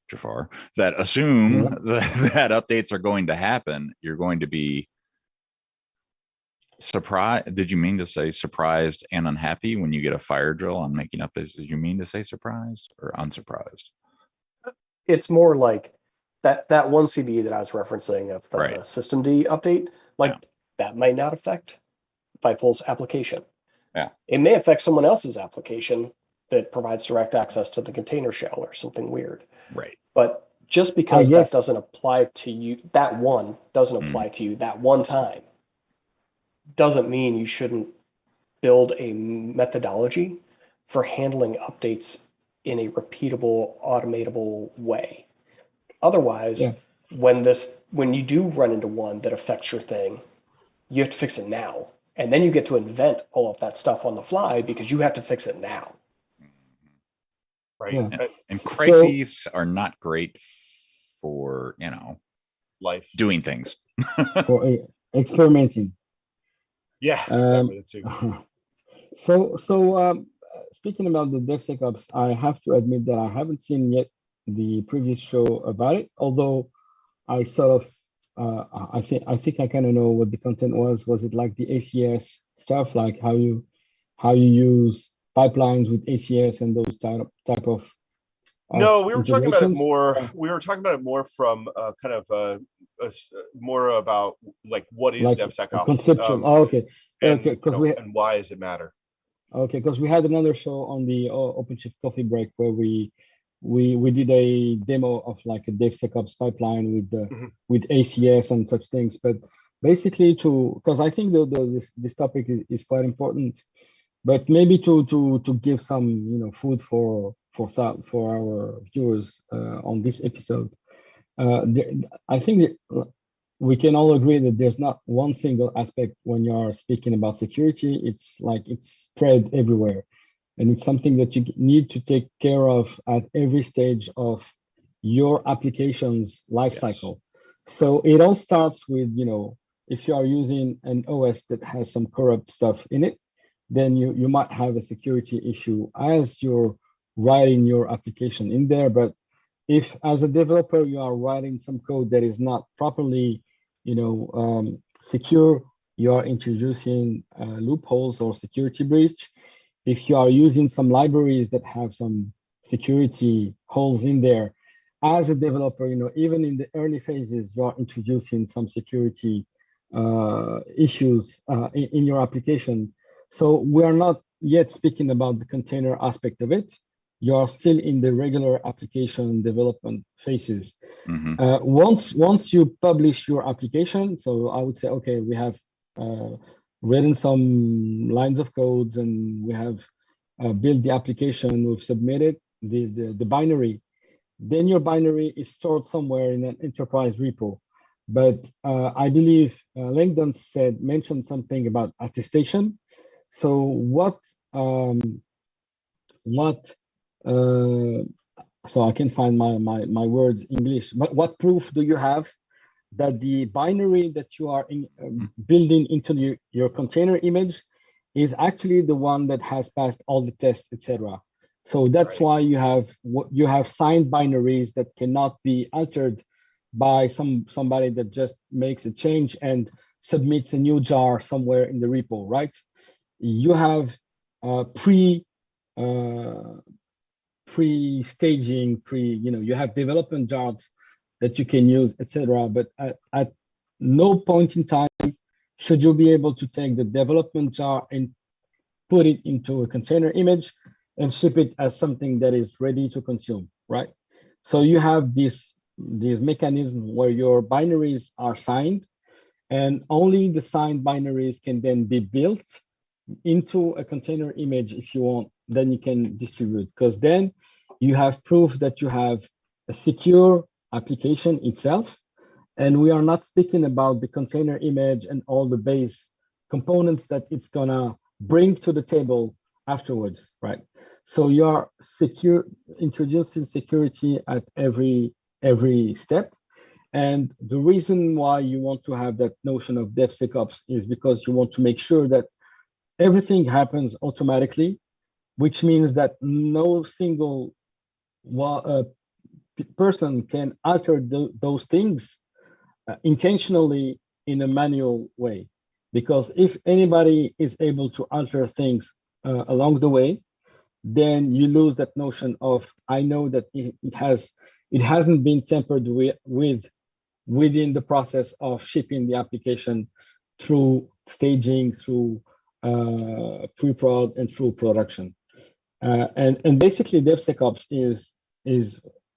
Jafar, that assume that updates are going to happen, you're going to be surprised. Did you mean to say surprised and unhappy when you get a fire drill on making updates? Did you mean to say surprised or unsurprised? It's more like that one CVE that I was referencing of the Right. systemd update, like that might not affect Vipul's application. Yeah. It may affect someone else's application that provides direct access to the container shell or something weird. Right. But just because that doesn't apply to you, that one doesn't apply to you that one time, doesn't mean you shouldn't build a methodology for handling updates in a repeatable, automatable way. Otherwise, when you do run into one that affects your thing, you have to fix it now. And then you get to invent all of that stuff on the fly because you have to fix it now. Right. Yeah. And crises are not great for, you know, life, doing things. For experimenting. Yeah, exactly. That's too. So speaking about the DevSecOps, I have to admit that I haven't seen yet the previous show about it. Although I sort of, I think I kind of know what the content was. Was it like the ACS stuff, like how you use pipelines with ACS and those type of No, we were talking about it integrations? more. We were talking about it more from kind of more about like what is Like DevSecOps, conceptual. Okay, and, okay, because and why does it matter? Okay, because we had another show on the OpenShift coffee break where we did a demo of like a DevSecOps pipeline with with ACS and such things. But basically, because I think this topic is quite important, but maybe to give some food for thought for our viewers on this episode. I think that we can all agree that there's not one single aspect when you're speaking about security. It's like it's spread everywhere. And it's something that you need to take care of at every stage of your application's lifecycle. So it all starts with, if you are using an OS that has some corrupt stuff in it, then you might have a security issue as you're writing your application in there. But if as a developer, you are writing some code that is not properly secure, you are introducing loopholes or security breach. If you are using some libraries that have some security holes in there, as a developer, even in the early phases, you are introducing some security issues in your application. So we are not yet speaking about the container aspect of it. You are still in the regular application development phases. Once you publish your application, so I would say, okay, we have written some lines of codes and we have built the application, we've submitted the binary. then your binary is stored somewhere in an enterprise repo. But I believe Langdon mentioned something about attestation. So so I can find my words English. But what proof do you have that the binary that you are building into your container image is actually the one that has passed all the tests, etc. So that's why you have signed binaries that cannot be altered by somebody that just makes a change and submits a new jar somewhere in the repo, right? You have pre-staging, you have development jars that you can use, etc. But at no point in time should you be able to take the development jar and put it into a container image and ship it as something that is ready to consume, right? So you have this mechanism where your binaries are signed, and only the signed binaries can then be built into a container image if you want. Then you can distribute, because then you have proof that you have a secure application itself. And we are not speaking about the container image and all the base components that it's gonna bring to the table afterwards, right? So you are introducing security at every step. And the reason why you want to have that notion of DevSecOps is because you want to make sure that everything happens automatically, which means that no single person can alter those things intentionally in a manual way. Because if anybody is able to alter things along the way, then you lose that notion of, I know that it hasn't been tampered with within the process of shipping the application through staging, through pre-prod, and through production. And basically DevSecOps is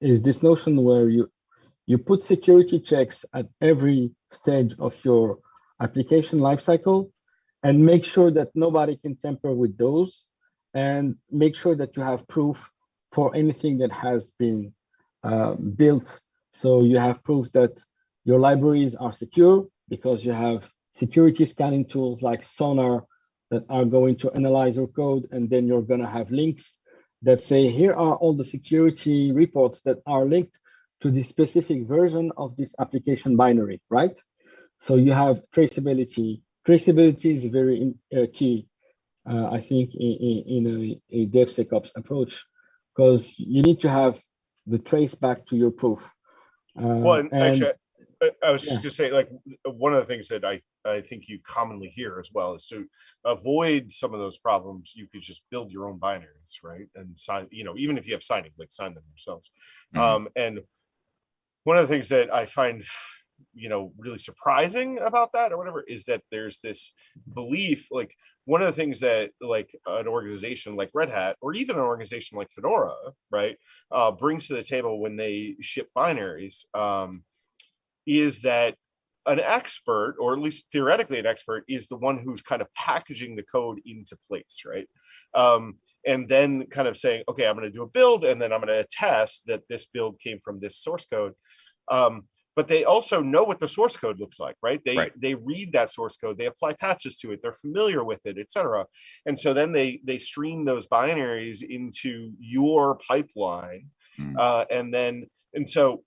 this notion where you put security checks at every stage of your application lifecycle and make sure that nobody can tamper with those, and make sure that you have proof for anything that has been built. So you have proof that your libraries are secure because you have security scanning tools like Sonar that are going to analyze your code, and then you're going to have links that say, here are all the security reports that are linked to the specific version of this application binary, right? So you have traceability. Traceability is very key, I think, in a DevSecOps approach, because you need to have the trace back to your proof. Actually, I was just going to say, like, one of the things that I think you commonly hear as well is to avoid some of those problems, you could just build your own binaries, right? And sign, even if you have signing, like sign them yourselves. Mm-hmm. And one of the things that I find, really surprising about that or whatever is that there's this belief, like one of the things that like an organization like Red Hat or even an organization like Fedora, right, brings to the table when they ship binaries, is that an expert, or at least theoretically an expert, is the one who's kind of packaging the code into place, right? And then kind of saying, okay, I'm going to do a build, and then I'm going to attest that this build came from this source code. But they also know what the source code looks like, right? They read that source code, they apply patches to it, they're familiar with it, etc. And so then they stream those binaries into your pipeline, and so,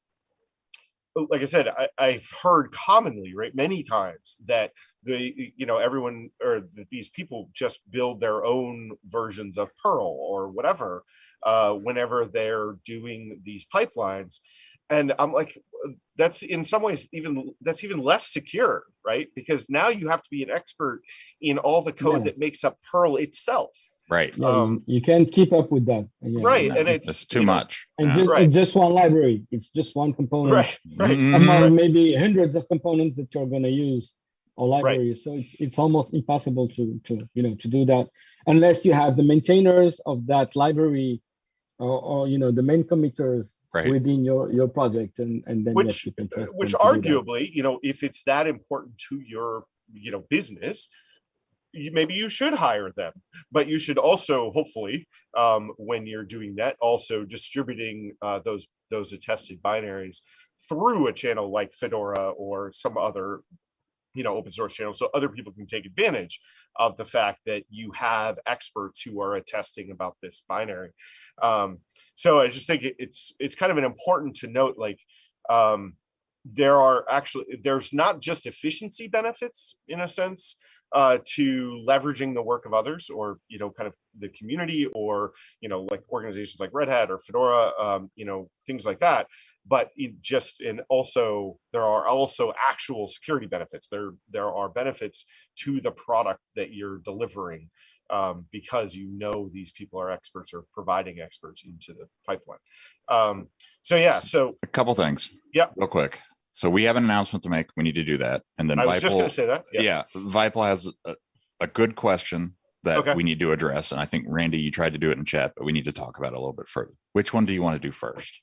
like I said, I've heard commonly, right, many times that everyone or these people just build their own versions of Perl or whatever whenever they're doing these pipelines. And I'm like, that's in some ways even less secure, right? Because now you have to be an expert in all the code that makes up Perl itself. Right. Yeah, you can't keep up with that. Right. And it's too much. And it's just one library. It's just one component. Right. Among maybe hundreds of components that you're going to use or libraries. So it's almost impossible to do that unless you have the maintainers of that library or the main committers within your project, and then which arguably, if it's that important to your business, maybe you should hire them, but you should also hopefully, when you're doing that, also distributing those attested binaries through a channel like Fedora or some other open source channel, so other people can take advantage of the fact that you have experts who are attesting about this binary. So I just think it's kind of an important to note, like there's not just efficiency benefits in a sense to leveraging the work of others, or kind of the community, or like organizations like Red Hat or Fedora, things like that. But there are also actual security benefits. There are benefits to the product that you're delivering, because these people are experts or providing experts into the pipeline. So a couple things. Yeah, real quick. So we have an announcement to make. We need to do that, and then I was just going to say that. Yeah, Vipel has a good question that we need to address, and I think Randy, you tried to do it in chat, but we need to talk about it a little bit further. Which one do you want to do first?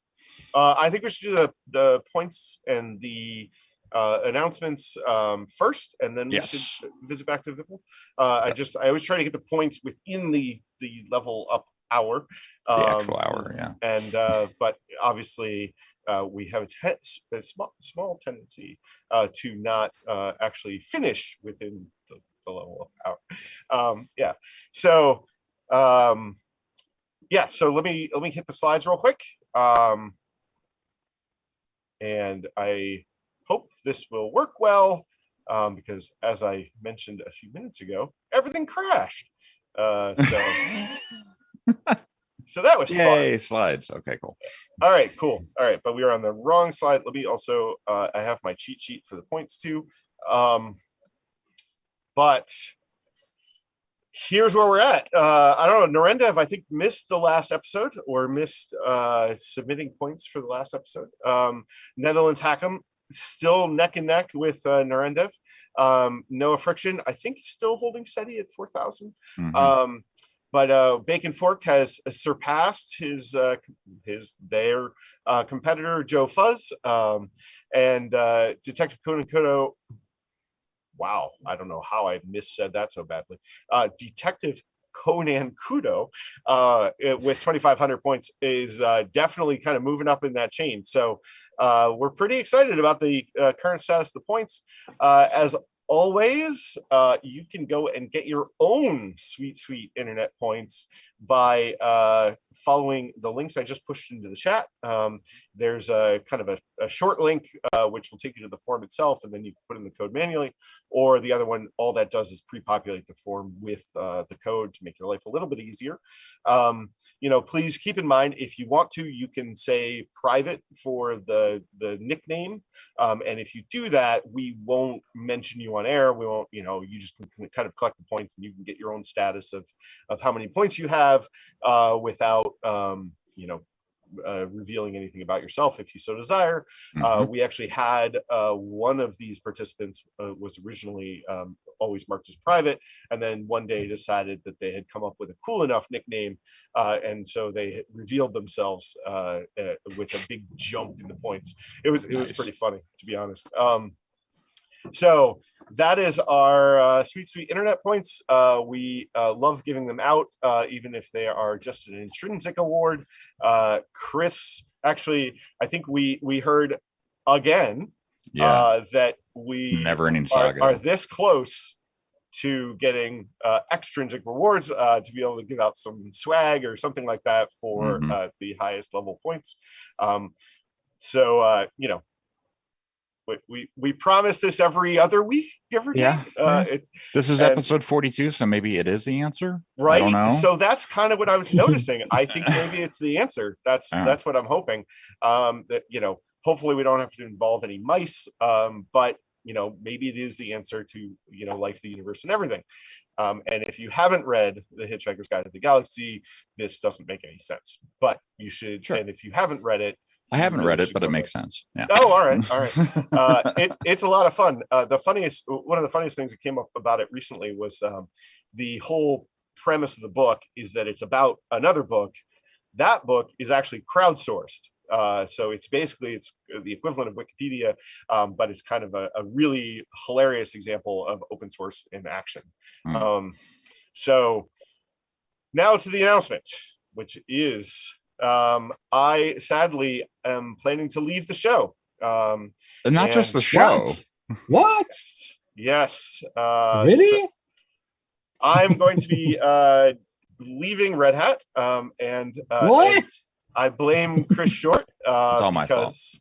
I think we should do the points and the announcements first, and then we should visit back to Vipel. I always try to get the points within the level up hour, the actual hour, yeah. And but obviously we have a small tendency to not actually finish within the level of hour. So let me hit the slides real quick. And I hope this will work well, because as I mentioned a few minutes ago, everything crashed. So that was Yay, fun. Slides. Okay, cool. All right, cool. All right, but we are on the wrong slide. Let me also, I have my cheat sheet for the points too. But here's where we're at. I don't know, Narendev, I think, missed the last episode, or missed submitting points for the last episode. Netherlands Hackham still neck and neck with Narendev. Noah Friction, I think, still holding steady at 4,000. Mm-hmm. But Bacon Fork has surpassed their competitor Joe Fuzz, and Detective Conan Kudo. Wow, I don't know how I missaid that so badly. Detective Conan Kudo with 2,500 points is definitely kind of moving up in that chain. So we're pretty excited about the current status of the points. As always, you can go and get your own sweet internet points by following the links I just pushed into the chat. There's a kind of a short link which will take you to the form itself, and then you put in the code manually. Or the other one, all that does is pre-populate the form with the code to make your life a little bit easier. Please keep in mind, if you want to, you can say private for the nickname, and if you do that, we won't mention you on air. We won't, you just can kind of collect the points, and you can get your own status of how many points you have without revealing anything about yourself if you so desire. Mm-hmm. We actually had one of these participants was originally always marked as private, and then one day decided that they had come up with a cool enough nickname, and so they revealed themselves with a big jump in the points. It was pretty funny, to be honest. So that is our sweet internet points. We love giving them out, even if they are just an intrinsic award. Chris, actually, I think we heard again that we never-ending saga are this close to getting extrinsic rewards to be able to give out some swag or something like that for the highest level points. We promise this every other week, give or take. This is episode 42, so maybe it is the answer, right? I don't know. So that's kind of what I was noticing. I think maybe it's the answer. That's what I'm hoping. That hopefully we don't have to involve any mice, but maybe it is the answer to life, the universe, and everything. And if you haven't read The Hitchhiker's Guide to the Galaxy, this doesn't make any sense. But you should. Sure. And if you haven't read it, I haven't read it, but it makes sense. Yeah. Oh, all right. It's a lot of fun. One of the funniest things that came up about it recently was the whole premise of the book is that it's about another book. That book is actually crowdsourced. So it's basically, it's the equivalent of Wikipedia, but it's kind of a really hilarious example of open source in action. So now to the announcement, which is I sadly am planning to leave the show. And not just the show. What? Yes. Really? So I'm going to be leaving Red Hat, and I blame Chris Short It's all my fault. because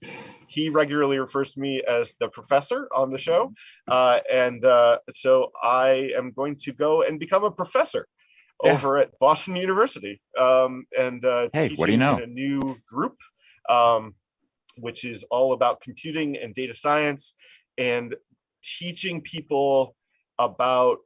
he regularly refers to me as the professor on the show, and so I am going to go and become a professor over at Boston University, and Hey, teaching what do you know? in a new group, which is all about computing and data science, and teaching people about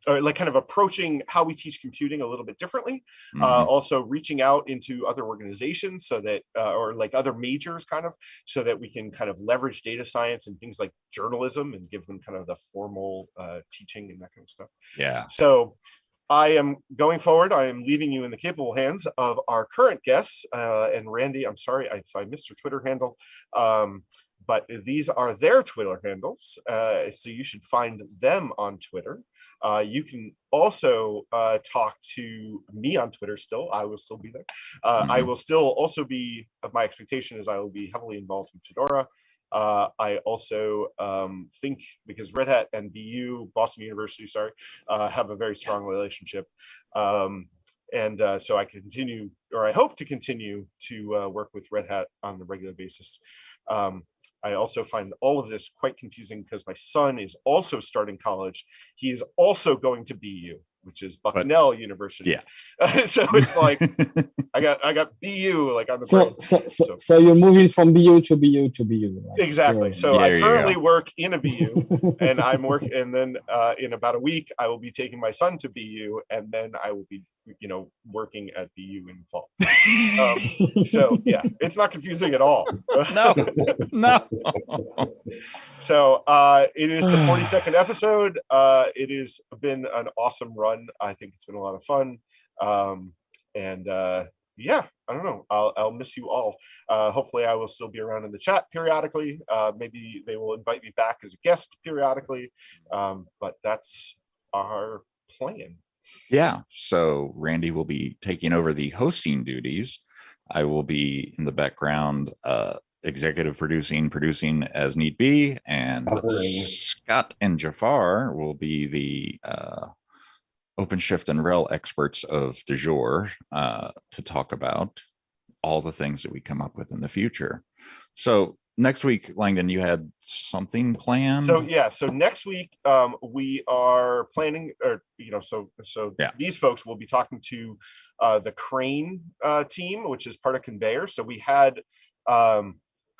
or like kind of approaching how we teach computing a little bit differently. Also reaching out into other organizations so that, or like other majors kind of, so that we can kind of leverage data science and things like journalism and give them kind of the formal teaching and that kind of stuff. Yeah. So I am going forward. I am leaving you in the capable hands of our current guests. And Randy, I'm sorry if I missed your Twitter handle. But these are their Twitter handles, so you should find them on Twitter. You can also talk to me on Twitter still. I will still be there. I will still also be, my expectation is I will be heavily involved in Fedora. I also think, because Red Hat and BU, Boston University, sorry, have a very strong relationship. And so I continue, or I hope to continue to work with Red Hat on a regular basis. I also find all of this quite confusing because my son is also starting college. He is also going to BU, which is Bucknell University. Yeah. So it's like I got BU like on the brain. So you're moving from BU to BU to BU. Like, exactly. So I currently work in a BU, and I'm working, and then in about a week I will be taking my son to BU, and then I will be, you know, working at BU in the fall. So yeah, it's not confusing at all. No. So it is the 42nd episode. It has been an awesome run. I think it's been a lot of fun. And yeah, I don't know. I'll miss you all. Hopefully I will still be around in the chat periodically. Maybe they will invite me back as a guest periodically. But that's our plan. Yeah. So Randy will be taking over the hosting duties. I will be in the background, executive producing as need be, and Scott and Jafar will be the OpenShift and RHEL experts of du jour to talk about all the things that we come up with in the future. So next week, Langdon, you had something planned? So yeah, so next week we are planning, or these folks will be talking to the Crane team, which is part of Conveyor. So we had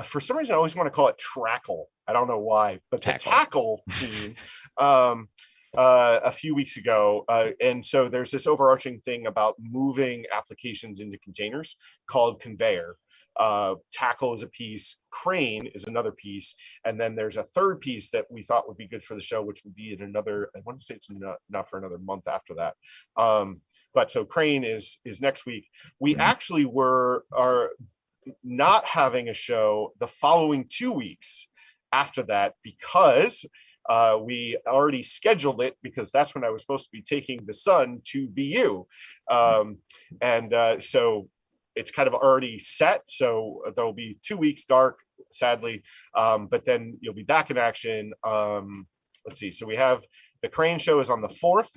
for some reason I always want to call it Trackle. I don't know why, but the Tackle team a few weeks ago, and so there's this overarching thing about moving applications into containers called Conveyor. Tackle is a piece, Crane is another piece, and then there's a third piece that we thought would be good for the show, which would be in another, I want to say it's not for another month after that. But so Crane is next week. We actually are not having a show the following 2 weeks after that, because we already scheduled it, because that's when I was supposed to be taking the son to BU. So it's kind of already set. So there'll be 2 weeks dark, sadly, but then you'll be back in action. Let's see. So we have the Crane show is on the 4th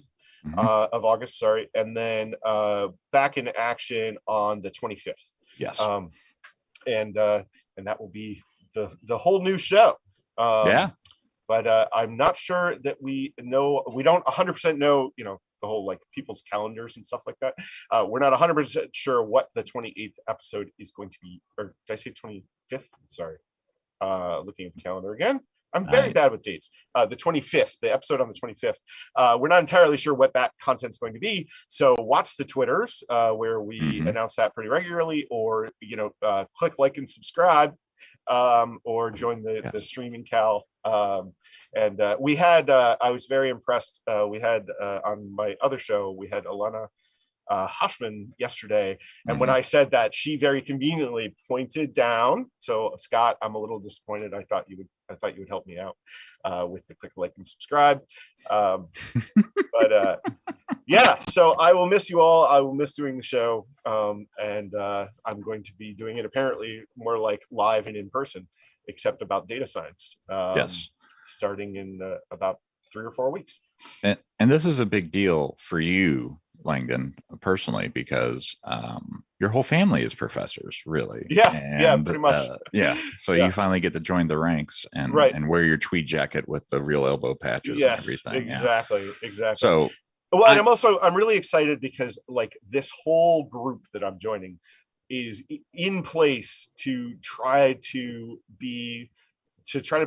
of August, sorry. And then back in action on the 25th. Yes. And that will be the whole new show. Yeah. But I'm not sure that we don't 100% know, you know, the whole like people's calendars and stuff like that. We're not 100% sure what the 28th episode is going to be, or did I say 25th? Sorry. Looking at the calendar again. I'm very bad with dates. The 25th, the episode on the 25th. We're not entirely sure what that content's going to be. So watch the Twitters where we announce that pretty regularly, or, you know, click like and subscribe, or join the streaming Cal. And we had, I was very impressed. We had on my other show, we had Alana Hushman yesterday. And when I said that, she very conveniently pointed down. So Scott, I'm a little disappointed. I thought you would help me out with the click, like, and subscribe. But yeah, so I will miss you all. I will miss doing the show. And I'm going to be doing it apparently more like live and in person, except about data science. Yes. Starting in about 3 or 4 weeks. And this is a big deal for you, Langdon, personally, because your whole family is professors, really. Yeah, pretty much. So you finally get to join the ranks and wear your tweed jacket with the real elbow patches and everything. Exactly. So, well, and I'm really excited because like this whole group that I'm joining is in place to try to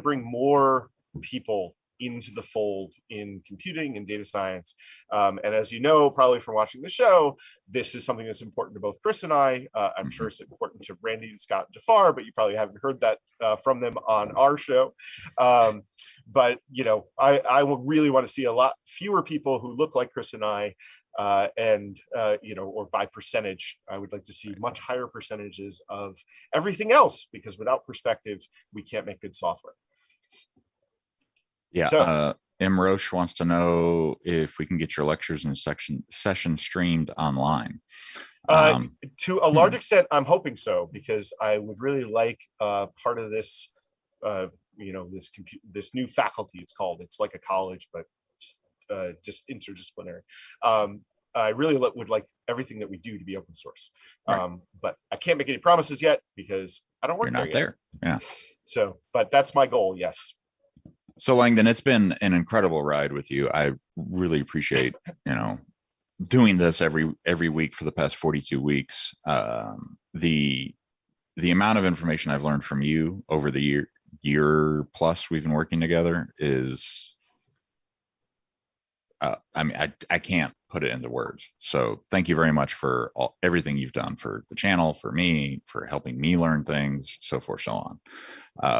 bring more people into the fold in computing and data science. And as you know, probably from watching the show, this is something that's important to both Chris and I. I'm sure it's important to Randy and Scott and Jafar, but you probably haven't heard that from them on our show. But you know, I will really want to see a lot fewer people who look like Chris and I, you know, or by percentage, I would like to see much higher percentages of everything else, because without perspective, we can't make good software. Yeah. So, M. Roche wants to know if we can get your lectures and session streamed online. To a large extent, I'm hoping so, because I would really like part of this, you know, this new faculty. It's like a college, but just interdisciplinary. I really would like everything that we do to be open source. But I can't make any promises yet because I don't work there. Yeah. So, but that's my goal. Yes. So Langdon, it's been an incredible ride with you. I really appreciate, you know, doing this every week for the past 42 weeks. The amount of information I've learned from you over the year plus we've been working together is, I mean, I can't put it into words. So thank you very much for everything you've done for the channel, for me, for helping me learn things, so forth, so on.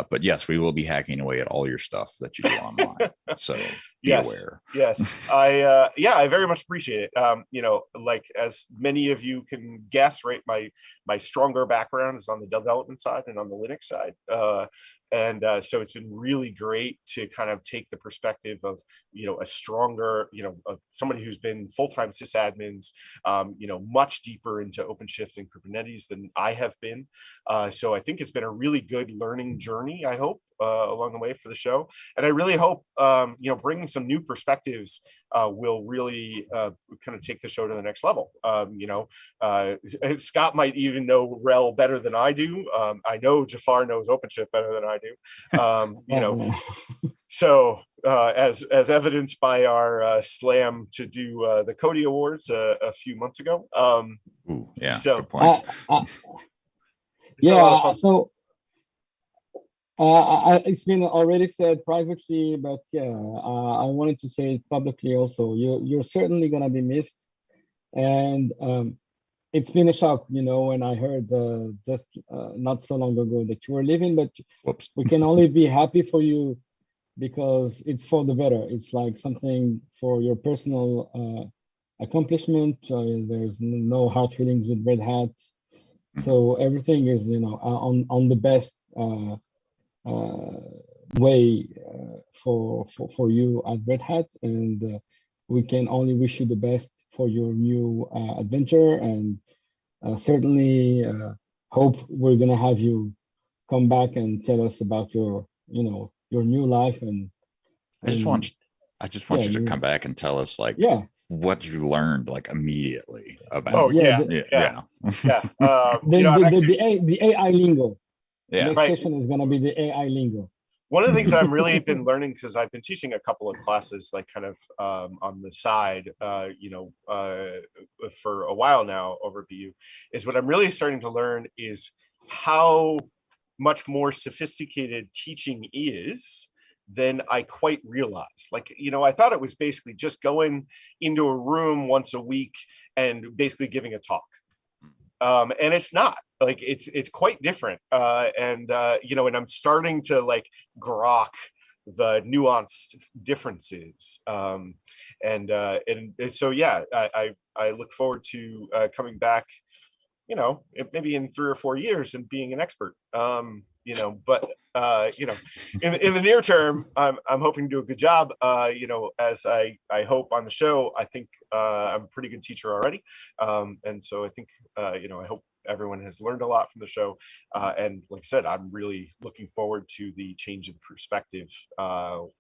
But yes, we will be hacking away at all your stuff that you do online. So be aware. Yes. I very much appreciate it. You know, like as many of you can guess, right, my stronger background is on the development side and on the Linux side. So it's been really great to kind of take the perspective of, you know, a stronger, you know, somebody who's been full-time sysadmins, you know, much deeper into OpenShift and Kubernetes than I have been. So I think it's been a really good learning journey, I hope, along the way for the show. And I really hope, you know, bringing some new perspectives will really kind of take the show to the next level. You know, Scott might even know RHEL better than I do. I know Jafar knows OpenShift better than I do. You know, so as evidenced by our slam to do the Cody Awards a few months ago. Ooh, yeah, so good point. Yeah, so it's been already said privately, but yeah, I wanted to say it publicly also. You're certainly gonna be missed, and it's been a shock, you know, when I heard just not so long ago that you were leaving. But we can only be happy for you because it's for the better. It's like something for your personal accomplishment. There's no hard feelings with Red Hat, so everything is, you know, on the best way for you at Red Hat, and we can only wish you the best for your new adventure, and certainly hope we're gonna have you come back and tell us about your, you know, your new life. And I just want you to come back and tell us, like, what you learned, like, immediately about. Yeah. You know, the AI lingo. Yeah, next session is going to be the AI lingo. One of the things that I'm really been learning, because I've been teaching a couple of classes, like kind of on the side, you know, for a while now over at BU, is what I'm really starting to learn is how much more sophisticated teaching is than I quite realized. Like, you know, I thought it was basically just going into a room once a week and basically giving a talk. And it's not. Like, it's quite different. You know, and I'm starting to like grok the nuanced differences. And so, yeah, I look forward to coming back, you know, maybe in 3 or 4 years and being an expert. You know, but you know, in the near term, I'm hoping to do a good job. You know, as I hope on the show. I think I'm a pretty good teacher already, and so I think you know, I hope everyone has learned a lot from the show. And like I said, I'm really looking forward to the change in perspective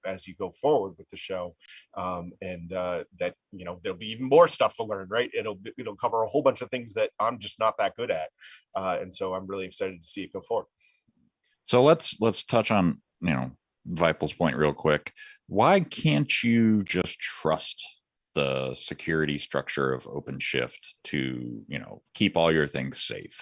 as you go forward with the show, and that, you know, there'll be even more stuff to learn. Right? It'll cover a whole bunch of things that I'm just not that good at, and so I'm really excited to see it go forward. So let's touch on, you know, Vipul's point real quick. Why can't you just trust the security structure of OpenShift to, you know, keep all your things safe?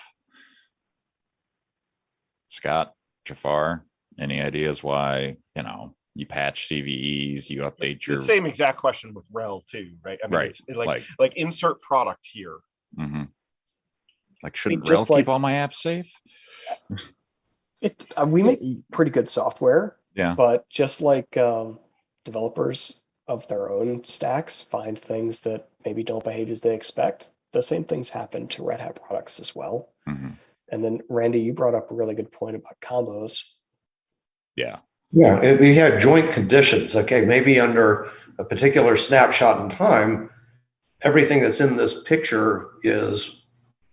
Scott, Jafar, any ideas why, you know, you patch CVEs, you update your... The same exact question with RHEL too, right? I mean, right. It's like insert product here. Mm-hmm. Like, shouldn't just RHEL keep all my apps safe? We make pretty good software, yeah, but just like developers of their own stacks find things that maybe don't behave as they expect, the same things happen to Red Hat products as well. mm-hmm. And then, Randy, you brought up a really good point about combos. Yeah. Yeah, we had joint conditions. Okay, maybe under a particular snapshot in time, everything that's in this picture is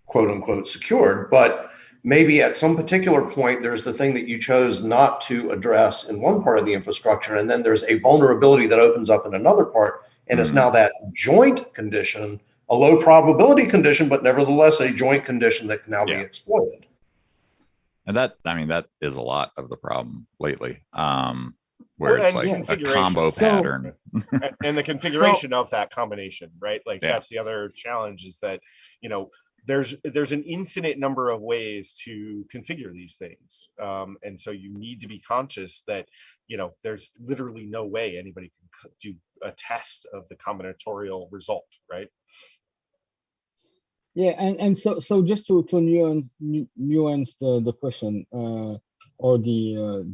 quote unquote secured, but maybe at some particular point, there's the thing that you chose not to address in one part of the infrastructure, and then there's a vulnerability that opens up in another part, and it's now that joint condition, a low probability condition, but nevertheless a joint condition that can now be exploited. And that, I mean, that is a lot of the problem lately, where it's like a combo pattern. And the configuration of that combination, right? Like that's the other challenge, is that, you know, there's an infinite number of ways to configure these things. And so you need to be conscious that, you know, there's literally no way anybody can do a test of the combinatorial result, right? Yeah, and so just to nuance the question, or the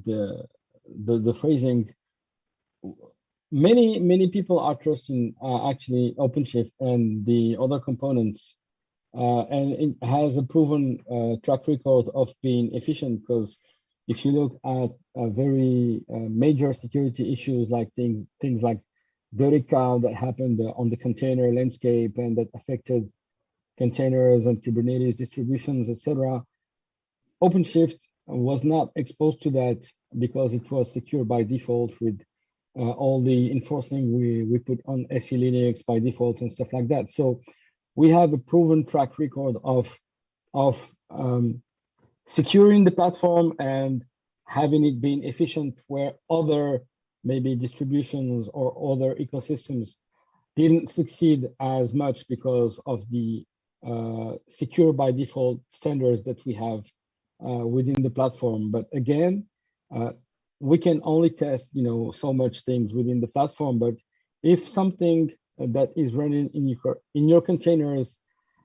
phrasing, many people are trusting actually OpenShift and the other components, and it has a proven track record of being efficient, because if you look at very major security issues, like things like dirty cloud that happened on the container landscape and that affected containers and Kubernetes distributions, etc., OpenShift was not exposed to that because it was secure by default with all the enforcing we put on SE Linux by default and stuff like that. So we have a proven track record of securing the platform and having it being efficient, where other maybe distributions or other ecosystems didn't succeed as much because of the secure by default standards that we have within the platform. But again, we can only test, you know, so much things within the platform. But if something that is running in your containers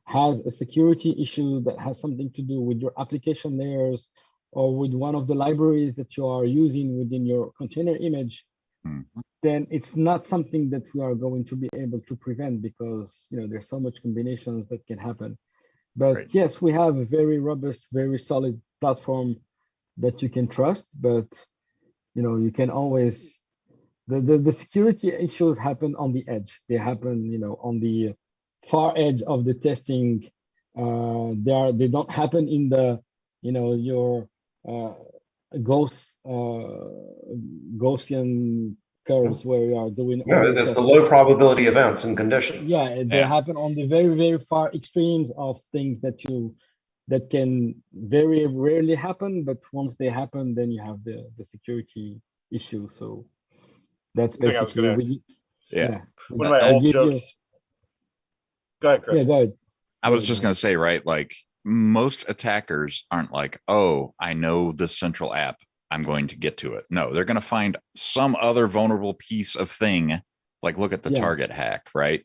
has a security issue that has something to do with your application layers or with one of the libraries that you are using within your container image, then it's not something that we are going to be able to prevent, because, you know, there's so much combinations that can happen. But yes, we have a very robust, very solid platform that you can trust. But, you know, you can always, the security issues happen on the edge. They happen, you know, on the far edge of the testing. They don't happen in the, you know, your Gaussian curves where you are doing. Yeah, it's the low probability events and conditions. Yeah, they happen on the very, very far extremes of things that can very rarely happen, but once they happen, then you have the security issue. So that's basically one of my old jokes. Go ahead, Chris. Yeah, go ahead. I was just gonna say, right, like most attackers aren't like, oh, I know the central app, I'm going to get to it. No, they're going to find some other vulnerable piece of thing. Like, look at the target hack, right?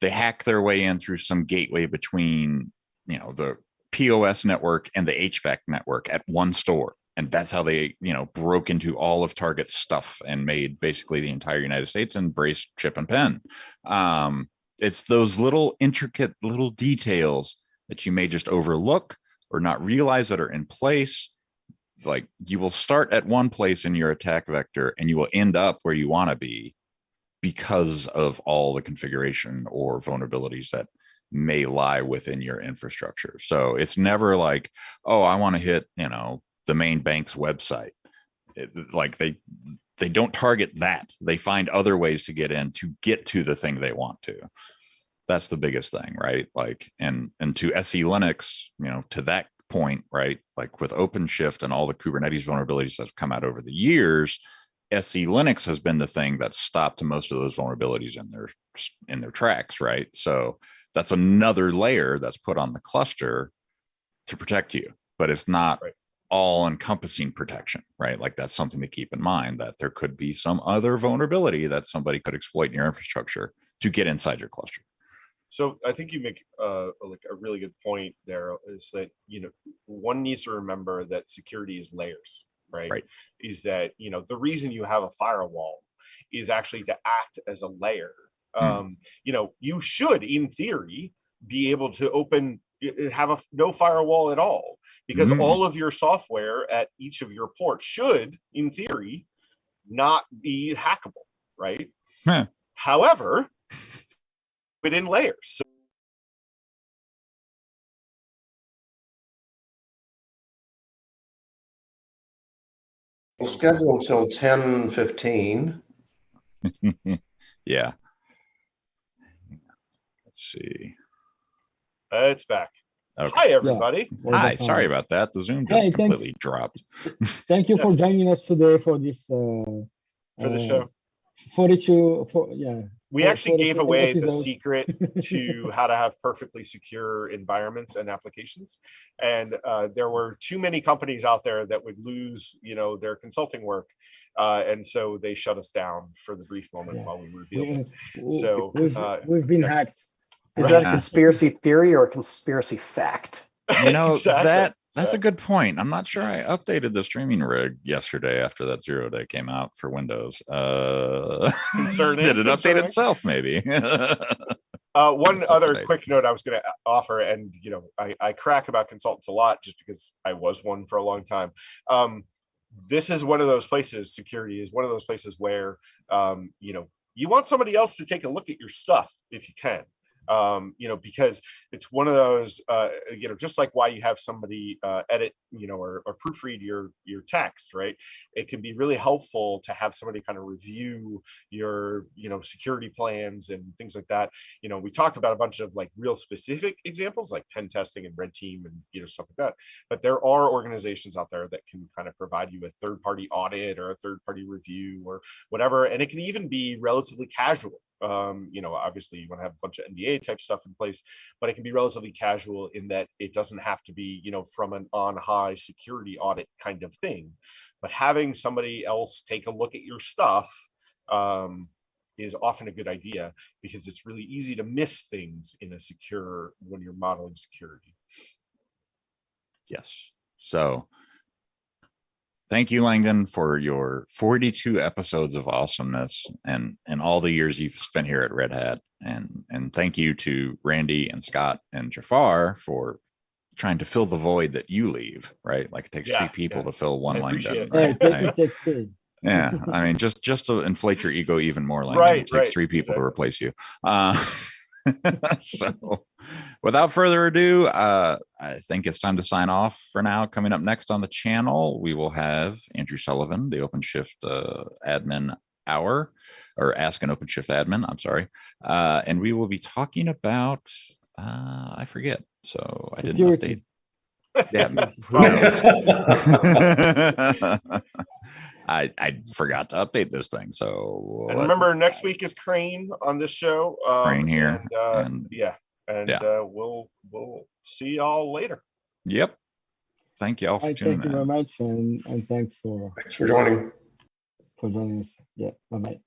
They hack their way in through some gateway between, you know, the POS network and the HVAC network at one store. And that's how they, broke into all of Target's stuff and made basically the entire United States embrace chip and pen. It's those little intricate little details that you may just overlook or not realize that are in place. Like, you will start at one place in your attack vector and you will end up where you want to be because of all the configuration or vulnerabilities that may lie within your infrastructure. So it's never like, oh, I want to hit, the main bank's website. Like they don't target that. They find other ways to get in to get to the thing they want to. That's the biggest thing, right? Like, and to SE Linux, to that point, right? Like with OpenShift and all the Kubernetes vulnerabilities that have come out over the years, SE Linux has been the thing that stopped most of those vulnerabilities in their tracks, right? So that's another layer that's put on the cluster to protect you, but it's not all-encompassing protection, right? Like, that's something to keep in mind, that there could be some other vulnerability that somebody could exploit in your infrastructure to get inside your cluster. So I think you make a really good point there, is that, one needs to remember that security is layers, right? Is that, the reason you have a firewall is actually to act as a layer. You should, in theory, be able to have no firewall at all, because all of your software at each of your ports should, in theory, not be hackable, right? However, within layers. So we'll schedule until 10:15. Yeah. Let's see. It's back. Okay. Hi, everybody. Yeah, Hi, sorry about that. The Zoom just completely dropped. Thank you for joining us today for this for the show. 42. We actually gave away the secret to how to have perfectly secure environments and applications. And there were too many companies out there that would lose, their consulting work. And so they shut us down for the brief moment while we revealed it. So we've been hacked. Is that a conspiracy theory or a conspiracy fact? Exactly. That's a good point. I'm not sure I updated the streaming rig yesterday after that 0-day came out for Windows. Concerning. Did it update itself, maybe? One other quick note I was going to offer, and I crack about consultants a lot just because I was one for a long time. This is one of those places, security is one of those places where, you want somebody else to take a look at your stuff if you can. Because it's one of those, just like why you have somebody edit, or proofread your text, right? It can be really helpful to have somebody kind of review your, security plans and things like that. We talked about a bunch of like real specific examples like pen testing and red team and, stuff like that. But there are organizations out there that can kind of provide you a third-party audit or a third-party review or whatever. And it can even be relatively casual. Obviously you want to have a bunch of NDA type stuff in place, but it can be relatively casual in that it doesn't have to be, from an on-high security audit kind of thing. But having somebody else take a look at your stuff is often a good idea, because it's really easy to miss things when you're modeling security. Yes. So thank you, Langdon, for your 42 episodes of awesomeness and all the years you've spent here at Red Hat. And thank you to Randy and Scott and Jafar for trying to fill the void that you leave, right? Like, it takes three people to fill one Langdon. Right? It takes three. Yeah. I mean, just to inflate your ego even more, Langdon, it takes three people to replace you. So without further ado, I think it's time to sign off for now. Coming up next on the channel, we will have Andrew Sullivan, the OpenShift admin hour, or Ask an OpenShift admin, I'm sorry. And we will be talking about, I forget. So security. I didn't update. Yeah, who knows? I forgot to update this thing. So and remember, next week is Crane on this show. Crane here, we'll see y'all later. Yep. Thank you all for tuning in. Thank you very much, and thanks for joining. For joining us. Yeah. Bye bye.